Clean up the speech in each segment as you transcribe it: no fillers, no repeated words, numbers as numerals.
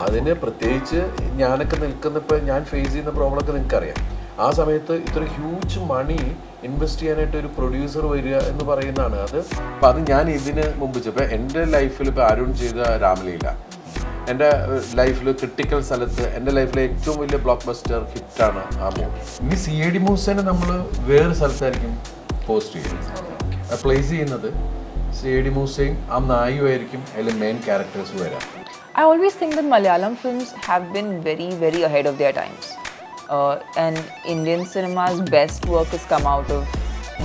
അതിന് പ്രത്യേകിച്ച് ഞാനൊക്കെ നിൽക്കുന്നപ്പോൾ ഞാൻ ഫേസ് ചെയ്യുന്ന പ്രോബ്ലമൊക്കെ നിങ്ങൾക്കറിയാം. ആ സമയത്ത് ഇത്ര ഹ്യൂജ് മണി ഇൻവെസ്റ്റ് ചെയ്യാനായിട്ട് ഒരു പ്രൊഡ്യൂസർ വരിക എന്ന് പറയുന്നതാണ് അപ്പം അത് ഞാൻ ഇതിന് മുമ്പ് ഇപ്പോൾ എൻ്റെ ലൈഫിൽ ഇപ്പോൾ അരുൺ ചെയ്ത രാമലീല, എൻ്റെ ലൈഫിൽ ക്രിട്ടിക്കൽ സ്ഥലത്ത് എൻ്റെ ലൈഫിലെ ഏറ്റവും വലിയ ബ്ലോക്ക് ബസ്റ്റർ ഹിറ്റാണ് ആ മൂവി. ഇനി CID മൂസേനെ നമ്മൾ വേറെ സ്ഥലത്തായിരിക്കും പോസ്റ്റ് ചെയ്യുന്നത്, പ്ലേസ് ചെയ്യുന്നത്. CID മൂസയും ആ നായുമായിരിക്കും അതിൽ മെയിൻ ക്യാരക്ടേഴ്സ് വരാം. I always think that Malayalam films have been very, very ahead of their times. And Indian cinema's best work has come out of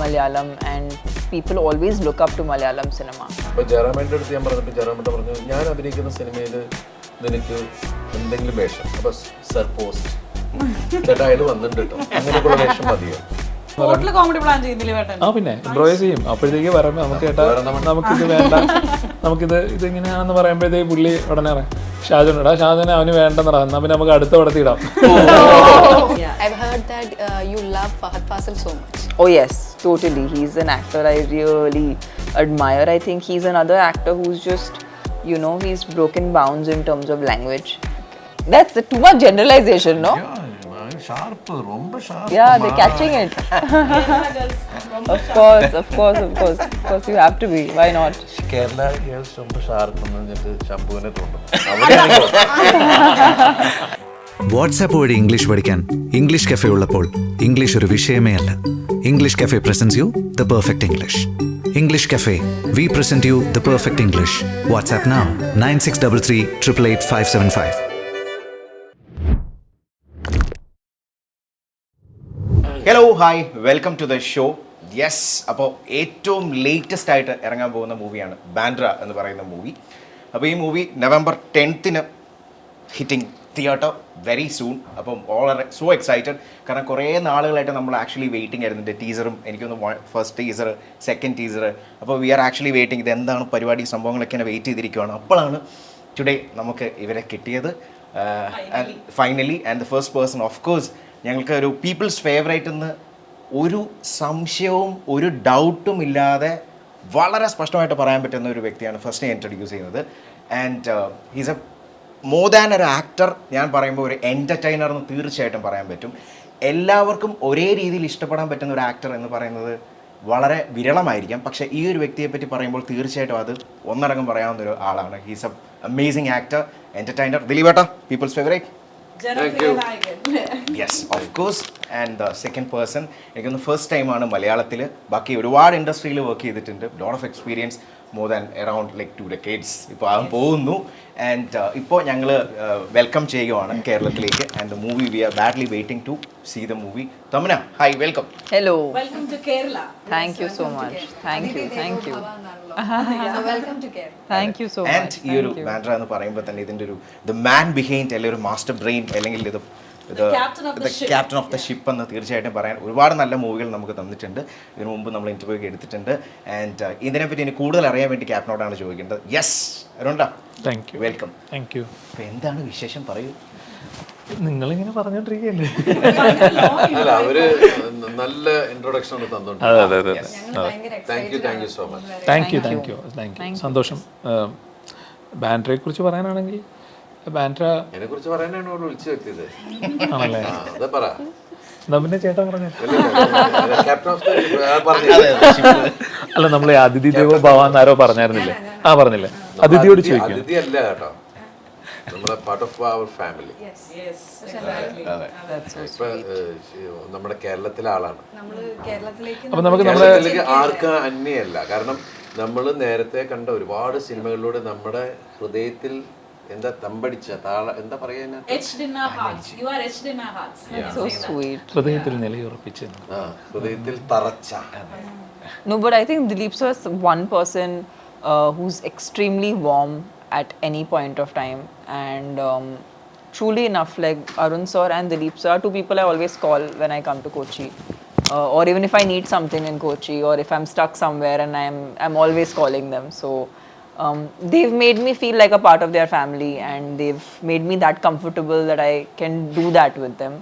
Malayalam, and people always look up to Malayalam cinema. ഇപ്പോൾ ജയറാമേൻ്റെ അടുത്ത് ഞാൻ പറഞ്ഞപ്പോൾ ജയറാമേട്ട പറഞ്ഞു, ഞാൻ അഭിനയിക്കുന്ന സിനിമയിൽ നിനക്ക് എന്തെങ്കിലും വേഷം, അപ്പോൾ സർ പോസ്റ്റ് ചേട്ടാ അയാൾ വന്നിട്ടുണ്ട് കേട്ടോ, അങ്ങനെയൊക്കെയുള്ള വേഷം മതിയോ? പിന്നെ ഇംപ്രൂവൈസ് ചെയ്യും. അപ്പോഴത്തേക്ക് പറയുമ്പോൾ നമുക്ക് ചേട്ടാ നമുക്കിത് വേണ്ട, ഇതിങ്ങനെയാണെന്ന് പറയുമ്പോഴത്തേക്ക് പുള്ളി ഉടനെ പറയാം ഷാജുനെ അവന് വേണ്ടെന്ന് പറയാം, എന്നാൽ പിന്നെ നമുക്ക് അടുത്ത പടത്തിൽ ഇടാം. I've heard that you love Fahad Fasil so much. Oh yes, totally. He's an actor I really admire. I think he's another actor who's just, he's broken bounds in terms of language. That's too much generalization, no? Sharp, ரொம்ப sharp. Yeah, they're catching it. Of course, you have to be. Why not? Kerala girls ரொம்ப sharp എന്ന് പറഞ്ഞിട്ട് ശംഭുവിനെ തോന്നും. WhatsApp വഴി English പഠിക്കാൻ English cafe ഉള്ളപ്പോൾ English ഒരു വിഷയമേ അല്ല. English cafe presents you the perfect English. English cafe, we present you the perfect English. WhatsApp now 9633388575. Hello hi, welcome to the show. Yes, അപ്പോൾ ഏറ്റവും ലേറ്റസ്റ്റ് ആയിട്ട് ഇറങ്ങാൻ പോകുന്ന മൂവിയാണ് ബാൻഡ്ര എന്ന് പറയുന്ന മൂവി. അപ്പോൾ ഈ movie November 10th hitting theatre very soon. അപ്പം സോ എക്സൈറ്റഡ്, കാരണം കുറേ നാളുകളായിട്ട് നമ്മൾ ആക്ച്വലി വെയിറ്റിംഗ് ആയിരുന്നു. ഇതിൻ്റെ ടീസറും എനിക്കൊന്ന് ഫസ്റ്റ് ടീസർ, സെക്കൻഡ് ടീസർ. അപ്പോൾ വി ആർ ആക്ച്വലി വെയിറ്റിംഗ്, ഇത് എന്താണ് പരിപാടി, സംഭവങ്ങളൊക്കെ വെയിറ്റ് ചെയ്തിരിക്കുകയാണ്. അപ്പോഴാണ് ടുഡേ നമുക്ക് ഇവരെ കിട്ടിയത് finally. And the first person, of course ഞങ്ങൾക്ക് ഒരു പീപ്പിൾസ് ഫേവറേറ്റ് എന്ന് ഒരു സംശയവും ഒരു ഡൗട്ടും ഇല്ലാതെ വളരെ സ്പഷ്ടമായിട്ട് പറയാൻ പറ്റുന്ന ഒരു വ്യക്തിയാണ് ഫസ്റ്റ് ഇൻട്രൊഡ്യൂസ് ചെയ്യുന്നത്. And he's A more than ഒരു ആക്ടർ. ഞാൻ പറയുമ്പോൾ ഒരു എൻ്റർടൈനർ എന്ന് തീർച്ചയായിട്ടും പറയാൻ പറ്റും. എല്ലാവർക്കും ഒരേ രീതിയിൽ ഇഷ്ടപ്പെടാൻ പറ്റുന്ന ഒരു ആക്ടർ എന്ന് പറയുന്നത് വളരെ വിരളമായിരിക്കാം. പക്ഷേ ഈ ഒരു വ്യക്തിയെപ്പറ്റി പറയുമ്പോൾ തീർച്ചയായിട്ടും അത് ഒന്നടങ്കം പറയാവുന്ന ഒരു ആളാണ്. He's a amazing actor, entertainer. ദിലീപേട്ട, people's favourite. Yes, of course. And the second person, എനിക്കൊന്ന് ഫസ്റ്റ് ടൈമാണ് മലയാളത്തിൽ. ബാക്കി ഒരുപാട് ഇൻഡസ്ട്രിയിൽ വർക്ക് ചെയ്തിട്ടുണ്ട്, lot of experience, more than around 2 decades ഇപ്പോൾ ആകും പോകുന്നു. ആൻഡ് ഇപ്പോൾ ഞങ്ങൾ വെൽക്കം ചെയ്യുകയാണ് കേരളത്തിലേക്ക്. And the movie we are badly waiting to see the movie. Tamannaah, hi, welcome. Hello. Welcome to Kerala. Thank you so much. Thank you. So welcome to Kerala. Thank you so and much. ഈ ഒരു ബാൻഡ്ര എന്ന് പറയുമ്പോൾ തന്നെ ഇതിൻ്റെ ഒരു the man behind, അല്ലെങ്കിൽ ഒരു master brain, അല്ലെങ്കിൽ ക്യാപ്റ്റൻ ഓഫ് ദ ഷിപ്പ് എന്ന് തീർച്ചയായിട്ടും പറയാൻ. ഒരുപാട് നല്ല മൂവികൾ നമുക്ക് തന്നിട്ടുണ്ട്. ഇതിനു മുമ്പ് നമ്മൾ ഇൻ്റർവ്യൂ ഒക്കെ എടുത്തിട്ടുണ്ട്. ആൻഡ് ഇതിനെപ്പറ്റി എനിക്ക് കൂടുതൽ അറിയാൻ വേണ്ടി ക്യാപ്റ്റനോടാണ് ചോദിക്കേണ്ടത്. യെസ്, അരുണ്ടാ, thank you. Welcome. Thank you. അപ്പോൾ എന്താണ് വിശേഷം, പറയൂ. നിങ്ങളിങ്ങനെ പറഞ്ഞോണ്ടിരിക്കുകയല്ലേ? അല്ല, അവര് നല്ല ഇൻട്രൊഡക്ഷൻ ആണ് തന്നോണ്ട്. Thank you so much. Thank you. സന്തോഷം. ബാൻഡ്രയെ കുറിച്ച് പറയാനാണെങ്കിൽ ബാൻഡ്ര എന്നെ കുറിച്ച് പറയാനാണ് അവിടെ വിളിച്ചു വ്യക്തിയത് ആണല്ലേ? അതെ, പറ. എന്നാ പിന്നെ ചേട്ടൻ പറഞ്ഞു. ക്യാപ്റ്റൻ ഓഫ് അല്ല, നമ്മൾ അതിഥി ദേവോ ഭവ എന്നാരോ പറഞ്ഞായിരുന്നില്ലേ? പറഞ്ഞില്ലേ? അതിഥിയോട് ചോദിക്കും. അതിഥി അല്ല കേട്ടോ, നമ്മളെ പാർട്ട് ഓഫ് അവർ ഫാമിലി. ഇപ്പൊ നമ്മുടെ കേരളത്തിലെ ആളാണ്. അപ്പൊ നമുക്ക് കേരളത്തിലേക്ക് ആർക്കും അന്യല്ല. കാരണം നമ്മൾ നേരത്തെ കണ്ട ഒരുപാട് സിനിമകളിലൂടെ നമ്മുടെ ഹൃദയത്തിൽ എന്താ തമ്പടിച്ച എന്താ പറയാ, ഹൃദയത്തിൽ നിലയുറപ്പിച്ച്, ഹൃദയത്തിൽ തറച്ച. No, but I think Dileep sir is one person who's extremely warm at any point of time, and truly enough, like Arun sir and Dileep sir are two people I always call when I come to Kochi, or even if I need something in Kochi, or if I'm stuck somewhere, and I'm always calling them. So they've made me feel like a part of their family, and they've made me that comfortable that I can do that with them.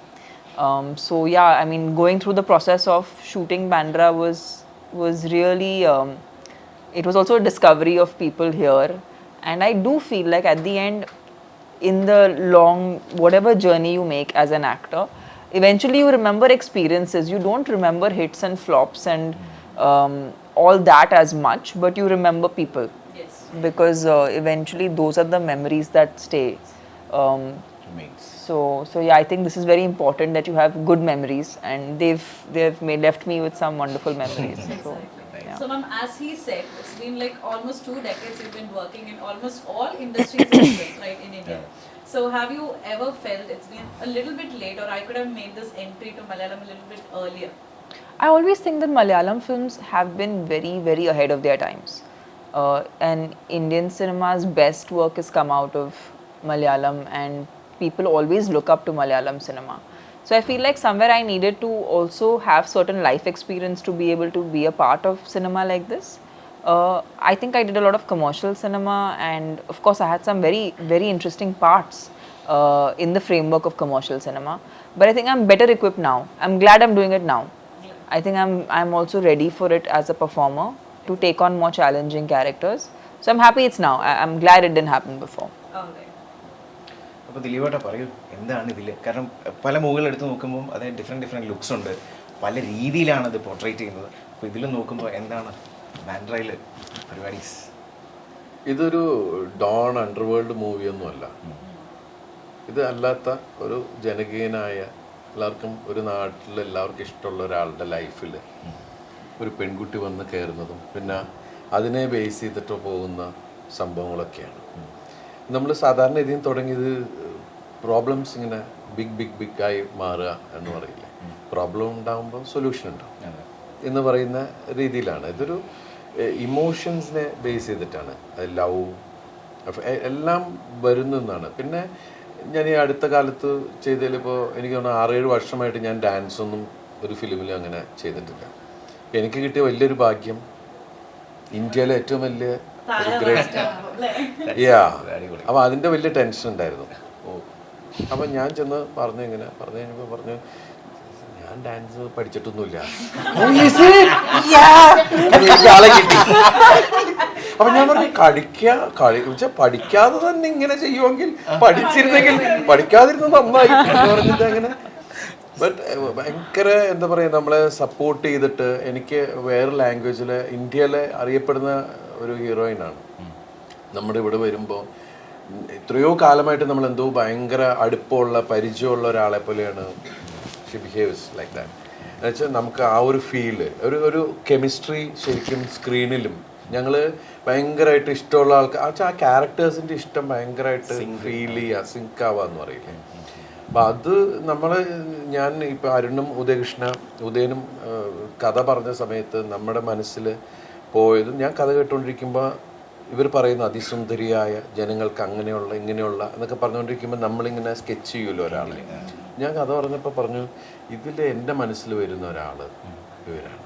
So yeah, I mean, going through the process of shooting Bandra was really it was also a discovery of people here, and I do feel like at the end in the long, whatever journey you make as an actor, eventually you remember experiences. You don't remember hits and flops and all that as much, but you remember people. Yes. Because eventually those are the memories that stay. Remains. So yeah, I think this is very important that you have good memories, and they've left me with some wonderful memories. So, yeah. So ma'am, as he said, it's been like almost 2 decades you've been working in almost all industries as well, right, in India. So have you ever felt it's been a little bit late, or I could have made this entry to Malayalam a little bit earlier? I always think that Malayalam films have been very, very ahead of their times. And Indian cinema's best work has come out of Malayalam, and people always look up to Malayalam cinema. So I feel like somewhere I needed to also have certain life experience to be able to be a part of cinema like this. I think I did a lot of commercial cinema, and of course I had some very, very interesting parts in the framework of commercial cinema. But I think I'm better equipped now. I'm glad I'm doing it now. I think I'm also ready for it as a performer to take on more challenging characters. So I'm happy it's now. I'm glad it didn't happen before. Alright. അപ്പോൾ ദിലീപേട്ടാ പറയൂ, എന്താണ് ഇതിൽ? കാരണം പല മൂവികൾ എടുത്ത് നോക്കുമ്പോൾ അത് different looks ഉണ്ട്, പല രീതിയിലാണ് അത് പോർട്രേറ്റ് ചെയ്യുന്നത്. അപ്പോൾ ഇതിൽ നോക്കുമ്പോൾ എന്താണ് ബാൻഡ്രയിൽ പരിപാടീസ്? ഇതൊരു ഡോൺ അണ്ടർവേൾഡ് മൂവിയൊന്നുമല്ല. ഇത് അല്ലാത്ത ഒരു ജനകീയനായ എല്ലാവർക്കും ഒരു നാട്ടിൽ എല്ലാവർക്കും ഇഷ്ടമുള്ള ഒരാളുടെ ലൈഫിൽ ഒരു പെൺകുട്ടി വന്ന് കയറുന്നതും പിന്നെ അതിനെ ബേസ് ചെയ്തിട്ട് പോകുന്ന സംഭവങ്ങളൊക്കെയാണ്. നമ്മൾ സാധാരണ ഇതിൽ തുടങ്ങിയത് പ്രോബ്ലംസ് ഇങ്ങനെ ബിഗ് ആയി മാറുക എന്ന് പറയില്ലേ, പ്രോബ്ലം ഉണ്ടാകുമ്പോൾ സൊല്യൂഷൻ ഉണ്ടാവും എന്ന് പറയുന്ന രീതിയിലാണ്. ഇതൊരു ഇമോഷൻസിനെ ബേസ് ചെയ്തിട്ടാണ്, ലവ് എല്ലാം വരുന്നതാണ്. പിന്നെ ഞാൻ ഈ അടുത്ത കാലത്ത് ചെയ്തതിൽ ഇപ്പോൾ എനിക്ക് തോന്നുന്നു 6-7 വർഷമായിട്ട് ഞാൻ ഡാൻസൊന്നും ഒരു ഫിലിമിലും അങ്ങനെ ചെയ്തിട്ടില്ല. എനിക്ക് കിട്ടിയ വലിയൊരു ഭാഗ്യം, ഇന്ത്യയിലെ ഏറ്റവും വലിയ അപ്പോൾ അതിൻ്റെ വലിയ ടെൻഷൻ ഉണ്ടായിരുന്നു. അപ്പം ഞാൻ ചെന്ന് പറഞ്ഞു കഴിഞ്ഞപ്പോൾ പറഞ്ഞു ഞാൻ ഡാൻസ് പഠിച്ചിട്ടൊന്നുമില്ല. ആളെ കിട്ടി. അപ്പൊ ഞാൻ പറഞ്ഞു പഠിക്കാതെ തന്നെ ഇങ്ങനെ ചെയ്യുമെങ്കിൽ പഠിച്ചിരുന്നെങ്കിൽ പഠിക്കാതിരുന്നത് നന്നായി എന്ന് പറഞ്ഞിട്ട് അങ്ങനെ. ബട്ട് ഭയങ്കര എന്താ പറയുക, നമ്മളെ സപ്പോർട്ട് ചെയ്തിട്ട് എനിക്ക് വേറെ ലാംഗ്വേജിൽ ഇന്ത്യയിലെ അറിയപ്പെടുന്ന ഒരു ഹീറോയിനാണ്. നമ്മുടെ ഇവിടെ വരുമ്പോൾ എത്രയോ കാലമായിട്ട് നമ്മൾ എന്തോ ഭയങ്കര അടുപ്പമുള്ള പരിചയമുള്ള ഒരാളെ പോലെയാണ് ഷി ബിഹേവ്സ് ലൈക്ക് ദാറ്റ്. എന്നുവെച്ചാൽ നമുക്ക് ആ ഒരു ഫീല്, ഒരു കെമിസ്ട്രി ശരിക്കും സ്ക്രീനിലും ഞങ്ങൾ ഭയങ്കരമായിട്ട് ഇഷ്ടമുള്ള ആൾക്കാർ ആ ക്യാരക്ടേഴ്സിൻ്റെ ഇഷ്ടം ഭയങ്കരമായിട്ട് ഫീൽ ചെയ്യുക, സിങ്ക് ആവുക എന്ന് പറയില്ലേ. അപ്പം അത് ഞാൻ ഇപ്പോൾ അരുണും ഉദയനും കഥ പറഞ്ഞ സമയത്ത് നമ്മുടെ മനസ്സിൽ പോയതും, ഞാൻ കഥ കേട്ടുകൊണ്ടിരിക്കുമ്പോൾ ഇവർ പറയുന്ന അതിസുന്ദരിയായ ജനങ്ങൾക്ക് അങ്ങനെയുള്ള ഇങ്ങനെയുള്ള എന്നൊക്കെ പറഞ്ഞുകൊണ്ടിരിക്കുമ്പോൾ നമ്മളിങ്ങനെ സ്കെച്ച് ചെയ്യുമല്ലോ ഒരാളെ. ഞാൻ കഥ പറഞ്ഞപ്പോൾ പറഞ്ഞു ഇതിൽ എൻ്റെ മനസ്സിൽ വരുന്ന ഒരാൾ ഇവരാണ്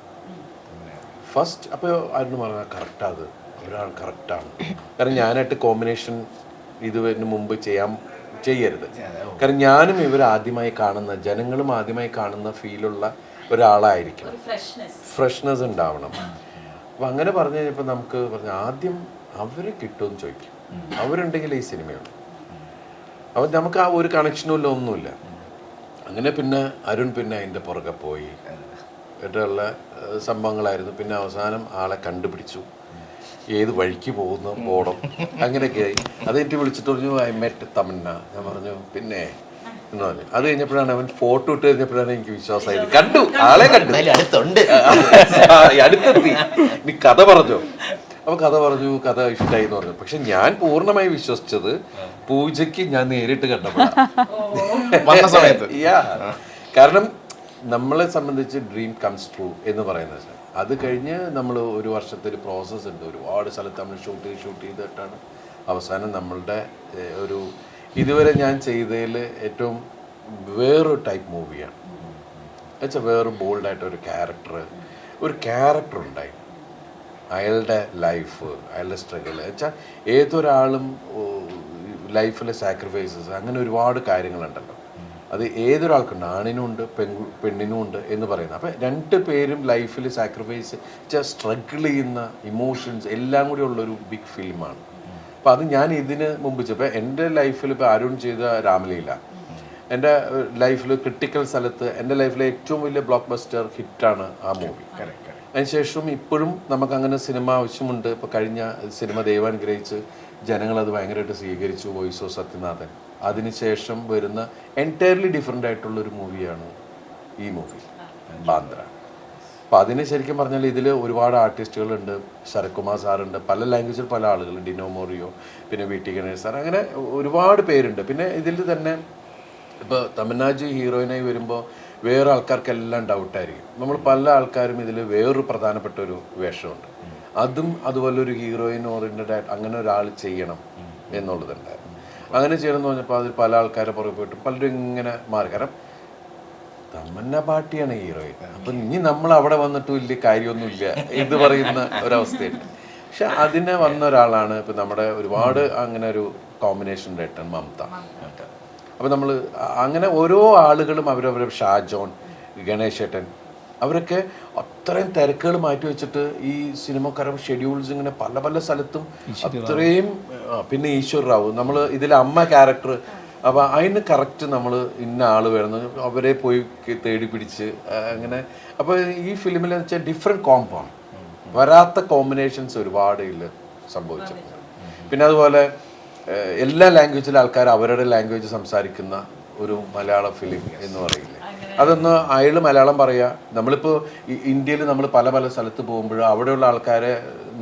ഫസ്റ്റ്. അപ്പോൾ അരുണ് പറഞ്ഞാൽ കറക്റ്റാണ്, അത് ഒരാൾ കറക്റ്റാണ്. കാരണം ഞാനായിട്ട് കോമ്പിനേഷൻ ഇതിന് മുമ്പ് ചെയ്യരുത്. കാരണം ഞാനും ഇവർ ആദ്യമായി കാണുന്ന, ജനങ്ങളും ആദ്യമായി കാണുന്ന ഫീലുള്ള ഒരാളായിരിക്കണം, ഫ്രഷ്നെസ് ഉണ്ടാവണം. അപ്പം അങ്ങനെ പറഞ്ഞു കഴിഞ്ഞപ്പോൾ നമുക്ക് പറഞ്ഞു ആദ്യം അവരെ കിട്ടുമെന്ന് ചോദിക്കും, അവരുണ്ടെങ്കിൽ ഈ സിനിമയുള്ളൂ. അപ്പം നമുക്ക് ആ ഒരു കണക്ഷനുമില്ല, ഒന്നുമില്ല. അങ്ങനെ പിന്നെ അരുൺ അതിൻ്റെ പുറകെ പോയി ആയിട്ടുള്ള സംഭവങ്ങളായിരുന്നു. പിന്നെ അവസാനം ആളെ കണ്ടുപിടിച്ചു, ഏത് വഴിക്ക് പോകണം അങ്ങനെയൊക്കെയായി. അത് എനിക്ക് വിളിച്ചിട്ട് പറഞ്ഞു ഐ മെറ്റ് തമന്ന. ഞാൻ പറഞ്ഞു പിന്നെ എന്ന് പറഞ്ഞു. അത് കഴിഞ്ഞപ്പോഴാണ് അവൻ ഫോട്ടോ ഇട്ട് കഴിഞ്ഞപ്പോഴാണ് എനിക്ക് വിശ്വാസമായത്, കണ്ടു ആളെ കണ്ടു, അടുത്തെത്തി. നീ കഥ പറഞ്ഞോ? അപ്പോൾ കഥ പറഞ്ഞു, കഥ ഇഷ്ടമായി എന്ന് പറഞ്ഞു. പക്ഷെ ഞാൻ പൂർണ്ണമായി വിശ്വസിച്ചത് പൂജയ്ക്ക് ഞാൻ നേരിട്ട് കണ്ടപ്പോഴാണ് സമയത്ത്. കാരണം നമ്മളെ സംബന്ധിച്ച് ഡ്രീം കംസ് ട്രൂ എന്ന് പറയുന്നത് അത് കഴിഞ്ഞ് നമ്മൾ ഒരു വർഷത്തെ ഒരു പ്രോസസ്സ് ഉണ്ട്. ഒരുപാട് സ്ഥലത്ത് നമ്മൾ ഷൂട്ട് ചെയ്തിട്ടാണ് അവസാനം നമ്മളുടെ ഒരു ഇതുവരെ ഞാൻ ചെയ്തതിൽ ഏറ്റവും വേറൊരു ടൈപ്പ് മൂവിയാണ്. എന്നുവെച്ചാൽ വേറെ ബോൾഡായിട്ടൊരു ക്യാരക്ടർ ഉണ്ടായി. അയാളുടെ ലൈഫ്, അയാളുടെ സ്ട്രഗിൾ വെച്ചാൽ ഏതൊരാളും ലൈഫിലെ സാക്രിഫൈസസ്, അങ്ങനെ ഒരുപാട് കാര്യങ്ങളുണ്ടല്ലോ. അത് ഏതൊരാൾക്കുണ്ട്, ആണിനുമുണ്ട് പെണ്ണിനുമുണ്ട് എന്ന് പറയുന്നത്. അപ്പം 2 പേരും ലൈഫിൽ സാക്രിഫൈസ് സ്ട്രഗിൾ ചെയ്യുന്ന ഇമോഷൻസ് എല്ലാം കൂടി ഉള്ളൊരു ബിഗ് ഫിലിമാണ്. അപ്പം അത് ഞാൻ ഇതിന് മുമ്പ് ഇപ്പോൾ എൻ്റെ ലൈഫിൽ ഇപ്പോൾ അരുൺ ചെയ്ത രാമലീല എൻ്റെ ലൈഫിൽ ക്രിട്ടിക്കൽ സ്ഥലത്ത് എൻ്റെ ലൈഫിലെ ഏറ്റവും വലിയ ബ്ലോക്ക് ബസ്റ്റർ ഹിറ്റാണ് ആ മൂവി. അതിനുശേഷം ഇപ്പോഴും നമുക്കങ്ങനെ സിനിമ ആവശ്യമുണ്ട്. ഇപ്പോൾ കഴിഞ്ഞ സിനിമ ദൈവാനുഗ്രഹിച്ച് ജനങ്ങളത് ഭയങ്കരമായിട്ട് സ്വീകരിച്ചു, വോയിസ് ഓഫ് സത്യനാഥൻ. അതിനുശേഷം വരുന്ന എൻറ്റയർലി ഡിഫറെൻ്റ് ആയിട്ടുള്ളൊരു മൂവിയാണ് ഈ മൂവി ബാന്ദ്ര. അപ്പോൾ അതിന് ശരിക്കും പറഞ്ഞാൽ ഇതിൽ ഒരുപാട് ആർട്ടിസ്റ്റുകളുണ്ട്. ശരത്കുമാർ സാറുണ്ട്, പല ലാംഗ്വേജിൽ പല ആളുകൾ, ഡിനോ മോറിയോ, പിന്നെ വി ടി ഗണേഷ് സാർ, അങ്ങനെ ഒരുപാട് പേരുണ്ട്. പിന്നെ ഇതിൽ തന്നെ ഇപ്പോൾ തമന്നാജി ഹീറോയിനായി വരുമ്പോൾ വേറെ ആൾക്കാർക്കെല്ലാം ഡൗട്ടായിരിക്കും. നമ്മൾ പല ആൾക്കാരും ഇതിൽ വേറൊരു പ്രധാനപ്പെട്ട ഒരു വേഷമുണ്ട്. അതും അതുപോലെ ഒരു ഹീറോയിൻ ഓറിയൻറ്റഡ് ആയിട്ട് അങ്ങനെ ഒരാൾ ചെയ്യണം എന്നുള്ളതുണ്ടായിരുന്നു. അങ്ങനെ ചെയ്യണം എന്ന് പറഞ്ഞപ്പോൾ അതിൽ പല ആൾക്കാരെ പുറകെ പോയിട്ട് പലരും ഇങ്ങനെ മാറി. കാരണം തമന്ന പാട്ടിയാണ് ഹീറോയിൻ, അപ്പം ഇനി നമ്മൾ അവിടെ വന്നിട്ട് വലിയ കാര്യമൊന്നുമില്ല എന്ന് പറയുന്ന ഒരവസ്ഥയുണ്ട്. പക്ഷെ അതിനെ വന്ന ഒരാളാണ് ഇപ്പം നമ്മുടെ ഒരുപാട് അങ്ങനെ ഒരു കോമ്പിനേഷൻ ഏട്ടൻ മമത. അപ്പം നമ്മൾ അങ്ങനെ ഓരോ ആളുകളും അവരവരെ ഷാജോൺ, ഗണേശേട്ടൻ, അവരൊക്കെ അത്രയും തിരക്കുകൾ മാറ്റി വെച്ചിട്ട് ഈ സിനിമക്കാരുടെ ഷെഡ്യൂൾസ് ഇങ്ങനെ പല പല സ്ഥലത്തും അത്രയും. പിന്നെ ഈശ്വർ റാവു, നമ്മൾ ഇതിലെ അമ്മ ക്യാരക്ടർ, അപ്പോൾ അതിന് കറക്റ്റ് നമ്മൾ ഇന്ന ആൾ വേണം, അവരെ പോയി തേടി പിടിച്ച് അങ്ങനെ. അപ്പോൾ ഈ ഫിലിമിൽ വെച്ചാൽ ഡിഫറെൻറ്റ് കോമ്പാണ്, വരാത്ത കോമ്പിനേഷൻസ് ഒരുപാട് ഇല്ല സംഭവിച്ചിട്ടുണ്ട്. പിന്നെ അതുപോലെ എല്ലാ ലാംഗ്വേജിലും ആൾക്കാർ അവരുടെ ലാംഗ്വേജ് സംസാരിക്കുന്ന ഒരു മലയാള ഫിലിം എന്ന് പറയില്ലേ, അതൊന്ന് അയാൾ മലയാളം പറയുക. നമ്മളിപ്പോൾ ഇന്ത്യയിൽ നമ്മൾ പല പല സ്ഥലത്ത് പോകുമ്പോൾ അവിടെയുള്ള ആൾക്കാരെ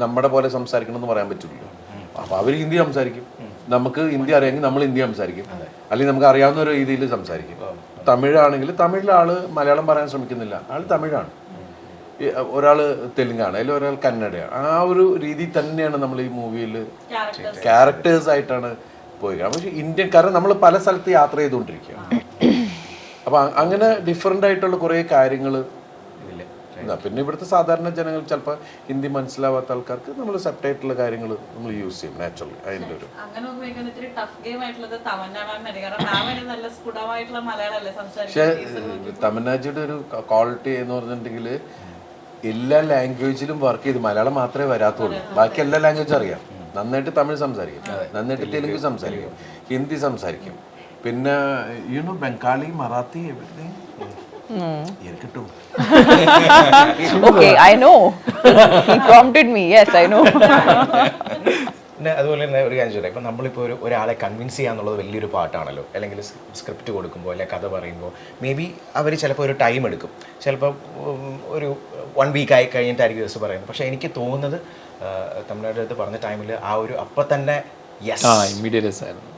നമ്മുടെ പോലെ സംസാരിക്കണം എന്ന് പറയാൻ പറ്റില്ലല്ലോ. അപ്പോൾ അവർ ഹിന്ദി സംസാരിക്കും, നമുക്ക് ഹിന്ദി അറിയാമെങ്കിൽ നമ്മൾ ഹിന്ദി സംസാരിക്കും, അല്ലെങ്കിൽ നമുക്ക് അറിയാവുന്ന ഒരു രീതിയിൽ സംസാരിക്കും. തമിഴാണെങ്കിൽ തമിഴിലെ ആൾ മലയാളം പറയാൻ ശ്രമിക്കുന്നില്ല, ആൾ തമിഴാണ്. ഒരാൾ തെലുങ്കാണ്, അല്ലെങ്കിൽ ഒരാൾ കന്നഡയാണ്. ആ ഒരു രീതി തന്നെയാണ് നമ്മൾ ഈ മൂവിയിൽ ക്യാരക്ടേഴ്സ് ആയിട്ടാണ് പോയി. പക്ഷേ ഇന്ത്യൻ, കാരണം നമ്മൾ പല സ്ഥലത്ത് യാത്ര ചെയ്തുകൊണ്ടിരിക്കുകയാണ്. അപ്പം അങ്ങനെ ഡിഫറെൻ്റ് ആയിട്ടുള്ള കുറേ കാര്യങ്ങൾ. പിന്നെ ഇവിടുത്തെ സാധാരണ ജനങ്ങൾ ചിലപ്പോൾ ഹിന്ദി മനസ്സിലാവാത്ത ആൾക്കാർക്ക് നമ്മൾ സബ്ടൈറ്റിലുള്ള കാര്യങ്ങൾ നമ്മൾ യൂസ് ചെയ്യും നാച്ചുറലി. അതിൻ്റെ ഒരു പക്ഷേ തമന്നാജിയുടെ ഒരു ക്വാളിറ്റി എന്ന് പറഞ്ഞിട്ടുണ്ടെങ്കിൽ എല്ലാ ലാംഗ്വേജിലും വർക്ക് ചെയ്ത് മലയാളം മാത്രമേ വരാത്തുള്ളൂ, ബാക്കി എല്ലാ ലാംഗ്വേജും അറിയാം. നന്നായിട്ട് തമിഴ് സംസാരിക്കും, നന്നായിട്ട് തെലുങ്ക് സംസാരിക്കും, ഹിന്ദി സംസാരിക്കും, പിന്നെ Bengali, Marathi, everything. Okay, I know. He prompted me. Yes, I know. പിന്നെ അതുപോലെ തന്നെ ഒരു കാര്യം ചോദിക്കാം, ഇപ്പം നമ്മളിപ്പോൾ ഒരാളെ കൺവിൻസ് ചെയ്യാന്നുള്ളത് വലിയൊരു പാട്ടാണല്ലോ. അല്ലെങ്കിൽ സ്ക്രിപ്റ്റ് കൊടുക്കുമ്പോൾ അല്ലെങ്കിൽ കഥ പറയുമ്പോൾ മേ ബി അവർ ചിലപ്പോൾ ഒരു ടൈം എടുക്കും, ചിലപ്പോൾ ഒരു 1 വീക്ക് ആയി കഴിഞ്ഞിട്ടായിരിക്കും ദിവസം പറയുന്നത്. പക്ഷേ എനിക്ക് തോന്നുന്നത് തമിഴ്നാട് അടുത്ത് പറഞ്ഞ ടൈമിൽ ആ ഒരു അപ്പം തന്നെ ഇമ്മീഡിയറ്റ് ആയിരുന്നു.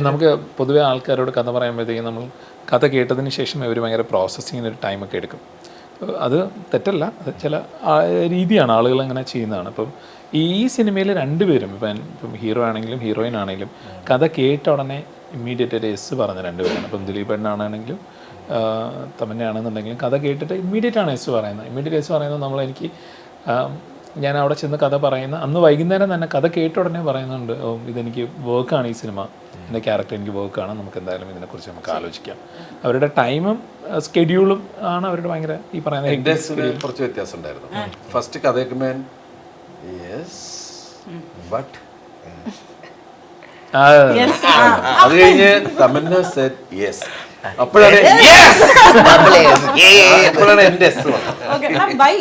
നമുക്ക് പൊതുവെ ആൾക്കാരോട് കഥ പറയുമ്പോഴത്തേക്കും നമ്മൾ കഥ കേട്ടതിന് ശേഷം അവർ ഭയങ്കര പ്രോസസ്സിങ്ങിന് ഒരു ടൈമൊക്കെ എടുക്കും. അത് തെറ്റല്ല, അത് ചില രീതിയാണ്, ആളുകൾ അങ്ങനെ ചെയ്യുന്നതാണ്. അപ്പം ഈ സിനിമയിൽ രണ്ടുപേരും ഇപ്പം ഹീറോ ആണെങ്കിലും ഹീറോയിൻ ആണെങ്കിലും കഥ കേട്ട ഉടനെ ഇമ്മീഡിയറ്റ് ഒരു എസ് പറഞ്ഞ രണ്ടുപേരാണ്. ഇപ്പം ദിലീപേട്ടനാണെങ്കിലും തമന്നയാണെന്നുണ്ടെങ്കിലും കഥ കേട്ടിട്ട് ഇമ്മീഡിയറ്റ് ആണ് എസ് പറയുന്നത്. ഇമ്മീഡിയറ്റ് എസ് പറയുന്നത് എനിക്ക് ഞാൻ അവിടെ ചെന്ന് കഥ പറയുന്ന അന്ന് വൈകുന്നേരം തന്നെ കഥ കേട്ട ഉടനെ പറയുന്നുണ്ട്, ഓ ഇതെനിക്ക് വർക്കാണ്, ഈ സിനിമ എൻ്റെ ക്യാരക്ടർ എനിക്ക് വർക്കാണ്, നമുക്ക് എന്തായാലും ഇതിനെക്കുറിച്ച് നമുക്ക് ആലോചിക്കാം. അവരുടെ ടൈമും സ്കെഡ്യൂളും ആണ് അവരുടെ ഭയങ്കര ഈ പറയുന്ന കുറച്ച് വ്യത്യാസം ഉണ്ടായിരുന്നു. ഫസ്റ്റ് കഥ കേൾക്കുമ്പോൾ ബട്ട് അത് കഴിഞ്ഞ് തമന്ന സെഡ് യെസ്, അപ്പോഴാണ് എൻ്റെ S. Why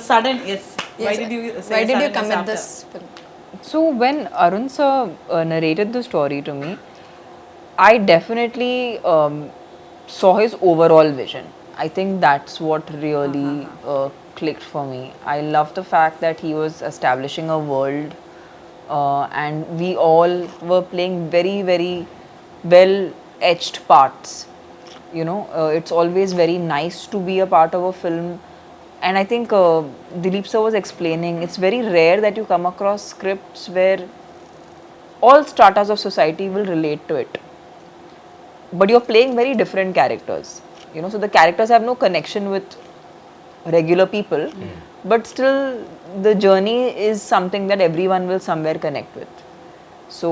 sudden yes? Why did you say Why did you sudden commit after? this film? So when Arun sir narrated the story to me, I definitely saw his overall vision. I think that's what really clicked for me. I love the fact that he was establishing a world and we all were playing very, very well-etched parts. You know, it's always very nice to be a part of a film. And I think Dileep sir was explaining, it's very rare that you come across scripts where all stratas of society will relate to it. But you're playing very different characters. You know, so the characters have no connection with regular people, but still the journey is something that everyone will somewhere connect with. So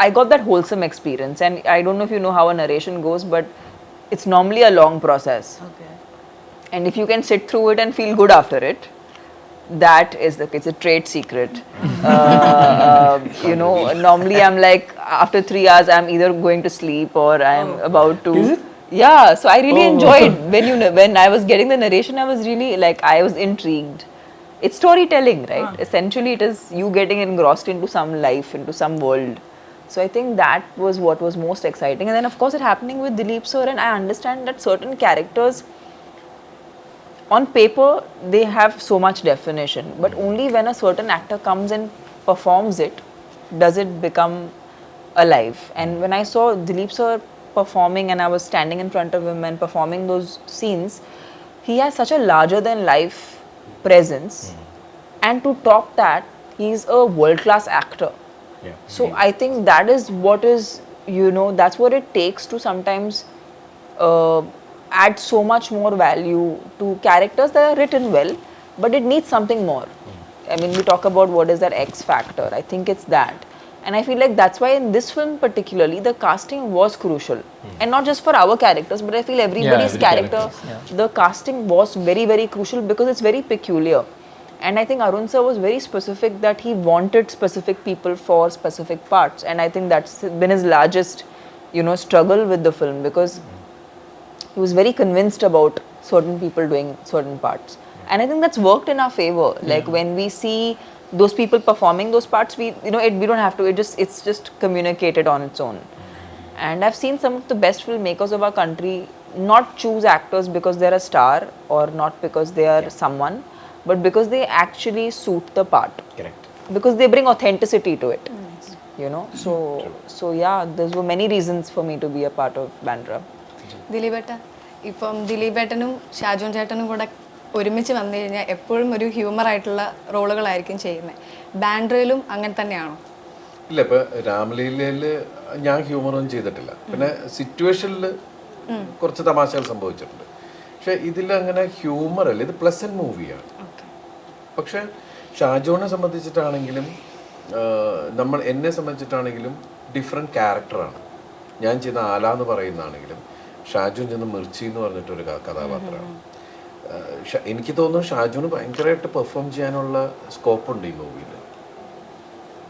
I got that wholesome experience, and I don't know if you know how a narration goes, but it's normally a long process. Okay. And if you can sit through it and feel good after it, that is it's a trade secret. You know, normally I'm like after 3 hours I'm either going to sleep or I'm about to. Is it? Yeah, so I really enjoyed when I was getting the narration. I was really like I was intrigued. It's storytelling, right? Essentially, it is you getting engrossed into some life, into some world. So I think that was what was most exciting. And then of course it happening with Dileep sir, and I understand that certain characters on paper they have so much definition, but only when a certain actor comes and performs it does it become alive. And when I saw Dileep sir performing and I was standing in front of him and performing those scenes, he has such a larger than life presence, and to top that he's a world class actor. So I think that is what is, you know, that's what it takes to sometimes add so much more value to characters that are written well, but it needs something more. I mean, we talk about what is that X factor. I think it's that. And I feel like that's why in this film particularly, the casting was crucial. And not just for our characters, but I feel everybody's every character, the casting was very, very crucial because it's very peculiar. And I think Arun sir was very specific that he wanted specific people for specific parts. And I think that's been his largest, you know, struggle with the film, because he was very convinced about certain people doing certain parts. And I think that's worked in our favor. Like when we see those people performing those parts, we, you know, we don't have to, it's just communicated on its own. And I've seen some of the best filmmakers of our country not choose actors because they're a star or not because they are someone, but because they actually suit the part. Correct. Because they bring authenticity to it. You know, so yeah, there were many reasons for me to be a part of Bandra. ദിലീപേട്ട, ഇപ്പം ദിലീപേട്ടനും ഷാജോൺ ചേട്ടനും കൂടെ ഒരുമിച്ച് വന്നു കഴിഞ്ഞാൽ എപ്പോഴും ഒരു humour ആയിട്ടുള്ള റോളുകളായിരിക്കും ചെയ്യുന്നത്. ബാൻഡ്രയിലും അങ്ങനെ തന്നെയാണോ? ഇല്ല, ഇപ്പൊ രാമലീലയില് ഞാൻ ഹ്യൂമറൊന്നും ചെയ്തിട്ടില്ല. പിന്നെ സിറ്റുവേഷനിൽ കുറച്ച് തമാശകൾ സംഭവിച്ചിട്ടുണ്ട്. പക്ഷെ ഇതിൽ അങ്ങനെ ഹ്യൂമർ അല്ല, ഇത് പ്ലസന്റ് മൂവിയാണ്. പക്ഷെ ഷാജോനെ സംബന്ധിച്ചിട്ടാണെങ്കിലും എന്നെ സംബന്ധിച്ചിട്ടാണെങ്കിലും ഡിഫറെൻറ്റ് ക്യാരക്ടറാണ്. ഞാൻ ചെയ്യുന്ന ആല എന്ന് പറയുന്നതാണെങ്കിലും ഷാജോൻ ചെയ്യുന്ന മിർച്ചി എന്ന് പറഞ്ഞിട്ടൊരു കഥാപാത്രമാണ്. എനിക്ക് തോന്നുന്നു ഷാജോന് ഭയങ്കരമായിട്ട് പെർഫോം ചെയ്യാനുള്ള സ്കോപ്പുണ്ട് ഈ മൂവിയിൽ.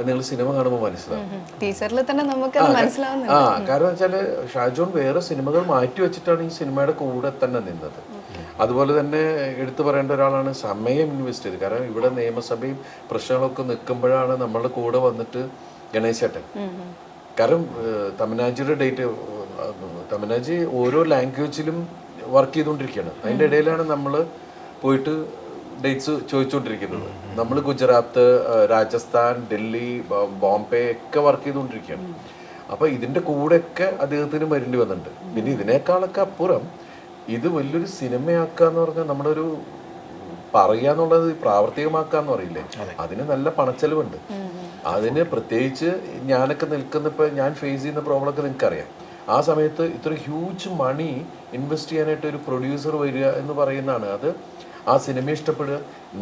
നിങ്ങൾ സിനിമ കാണുമ്പോൾ മനസ്സിലാവും. ടീച്ചറിൽ തന്നെ നമുക്ക് മനസ്സിലാവുന്നുണ്ട്. കാരണം വെച്ചാൽ ഷാജോൻ വേറെ സിനിമകൾ മാറ്റി വെച്ചിട്ടാണ് ഈ സിനിമയുടെ കൂടെ തന്നെ നിന്നത്. അതുപോലെ തന്നെ എടുത്തു പറയേണ്ട ഒരാളാണ് സമയം ഇൻവെസ്റ്റ് ചെയ്ത്. കാരണം ഇവിടെ നിയമസഭയും പ്രശ്നങ്ങളൊക്കെ നിൽക്കുമ്പോഴാണ് നമ്മളുടെ കൂടെ വന്നിട്ട് ഗണേശേട്ടൻ. കാരണം തമിഴ്നാജിയുടെ ഡേറ്റ്, തമിഴ്നാജി ഓരോ ലാംഗ്വേജിലും വർക്ക് ചെയ്തുകൊണ്ടിരിക്കുകയാണ്. അതിൻ്റെ ഇടയിലാണ് നമ്മൾ പോയിട്ട് ഡേറ്റ്സ് ചോദിച്ചുകൊണ്ടിരിക്കുന്നത്. നമ്മൾ ഗുജറാത്ത്, രാജസ്ഥാൻ, ഡൽഹി, ബോംബെ ഒക്കെ വർക്ക് ചെയ്തുകൊണ്ടിരിക്കുകയാണ്. അപ്പോൾ ഇതിൻ്റെ കൂടെയൊക്കെ അദ്ദേഹത്തിന് വരേണ്ടി വന്നിട്ടുണ്ട്. പിന്നെ ഇതിനേക്കാളൊക്കെ അപ്പുറം ഇത് വലിയൊരു സിനിമയാക്കുക എന്ന് പറഞ്ഞാൽ നമ്മുടെ ഒരു പറയാന്നുള്ളത് പ്രാവർത്തികമാക്കുക എന്ന് പറയില്ലേ, അതിന് നല്ല പണച്ചെലവുണ്ട്. അതിന് പ്രത്യേകിച്ച് ഞാനൊക്കെ നിൽക്കുന്നപ്പോൾ ഞാൻ ഫേസ് ചെയ്യുന്ന പ്രോബ്ലമൊക്കെ നിങ്ങൾക്കറിയാം. ആ സമയത്ത് ഇത്ര ഹ്യൂജ് മണി ഇൻവെസ്റ്റ് ചെയ്യാനായിട്ട് ഒരു പ്രൊഡ്യൂസർ വരിക എന്ന് പറയുന്നതാണ്. അത് ആ സിനിമ ഇഷ്ടപ്പെടുക,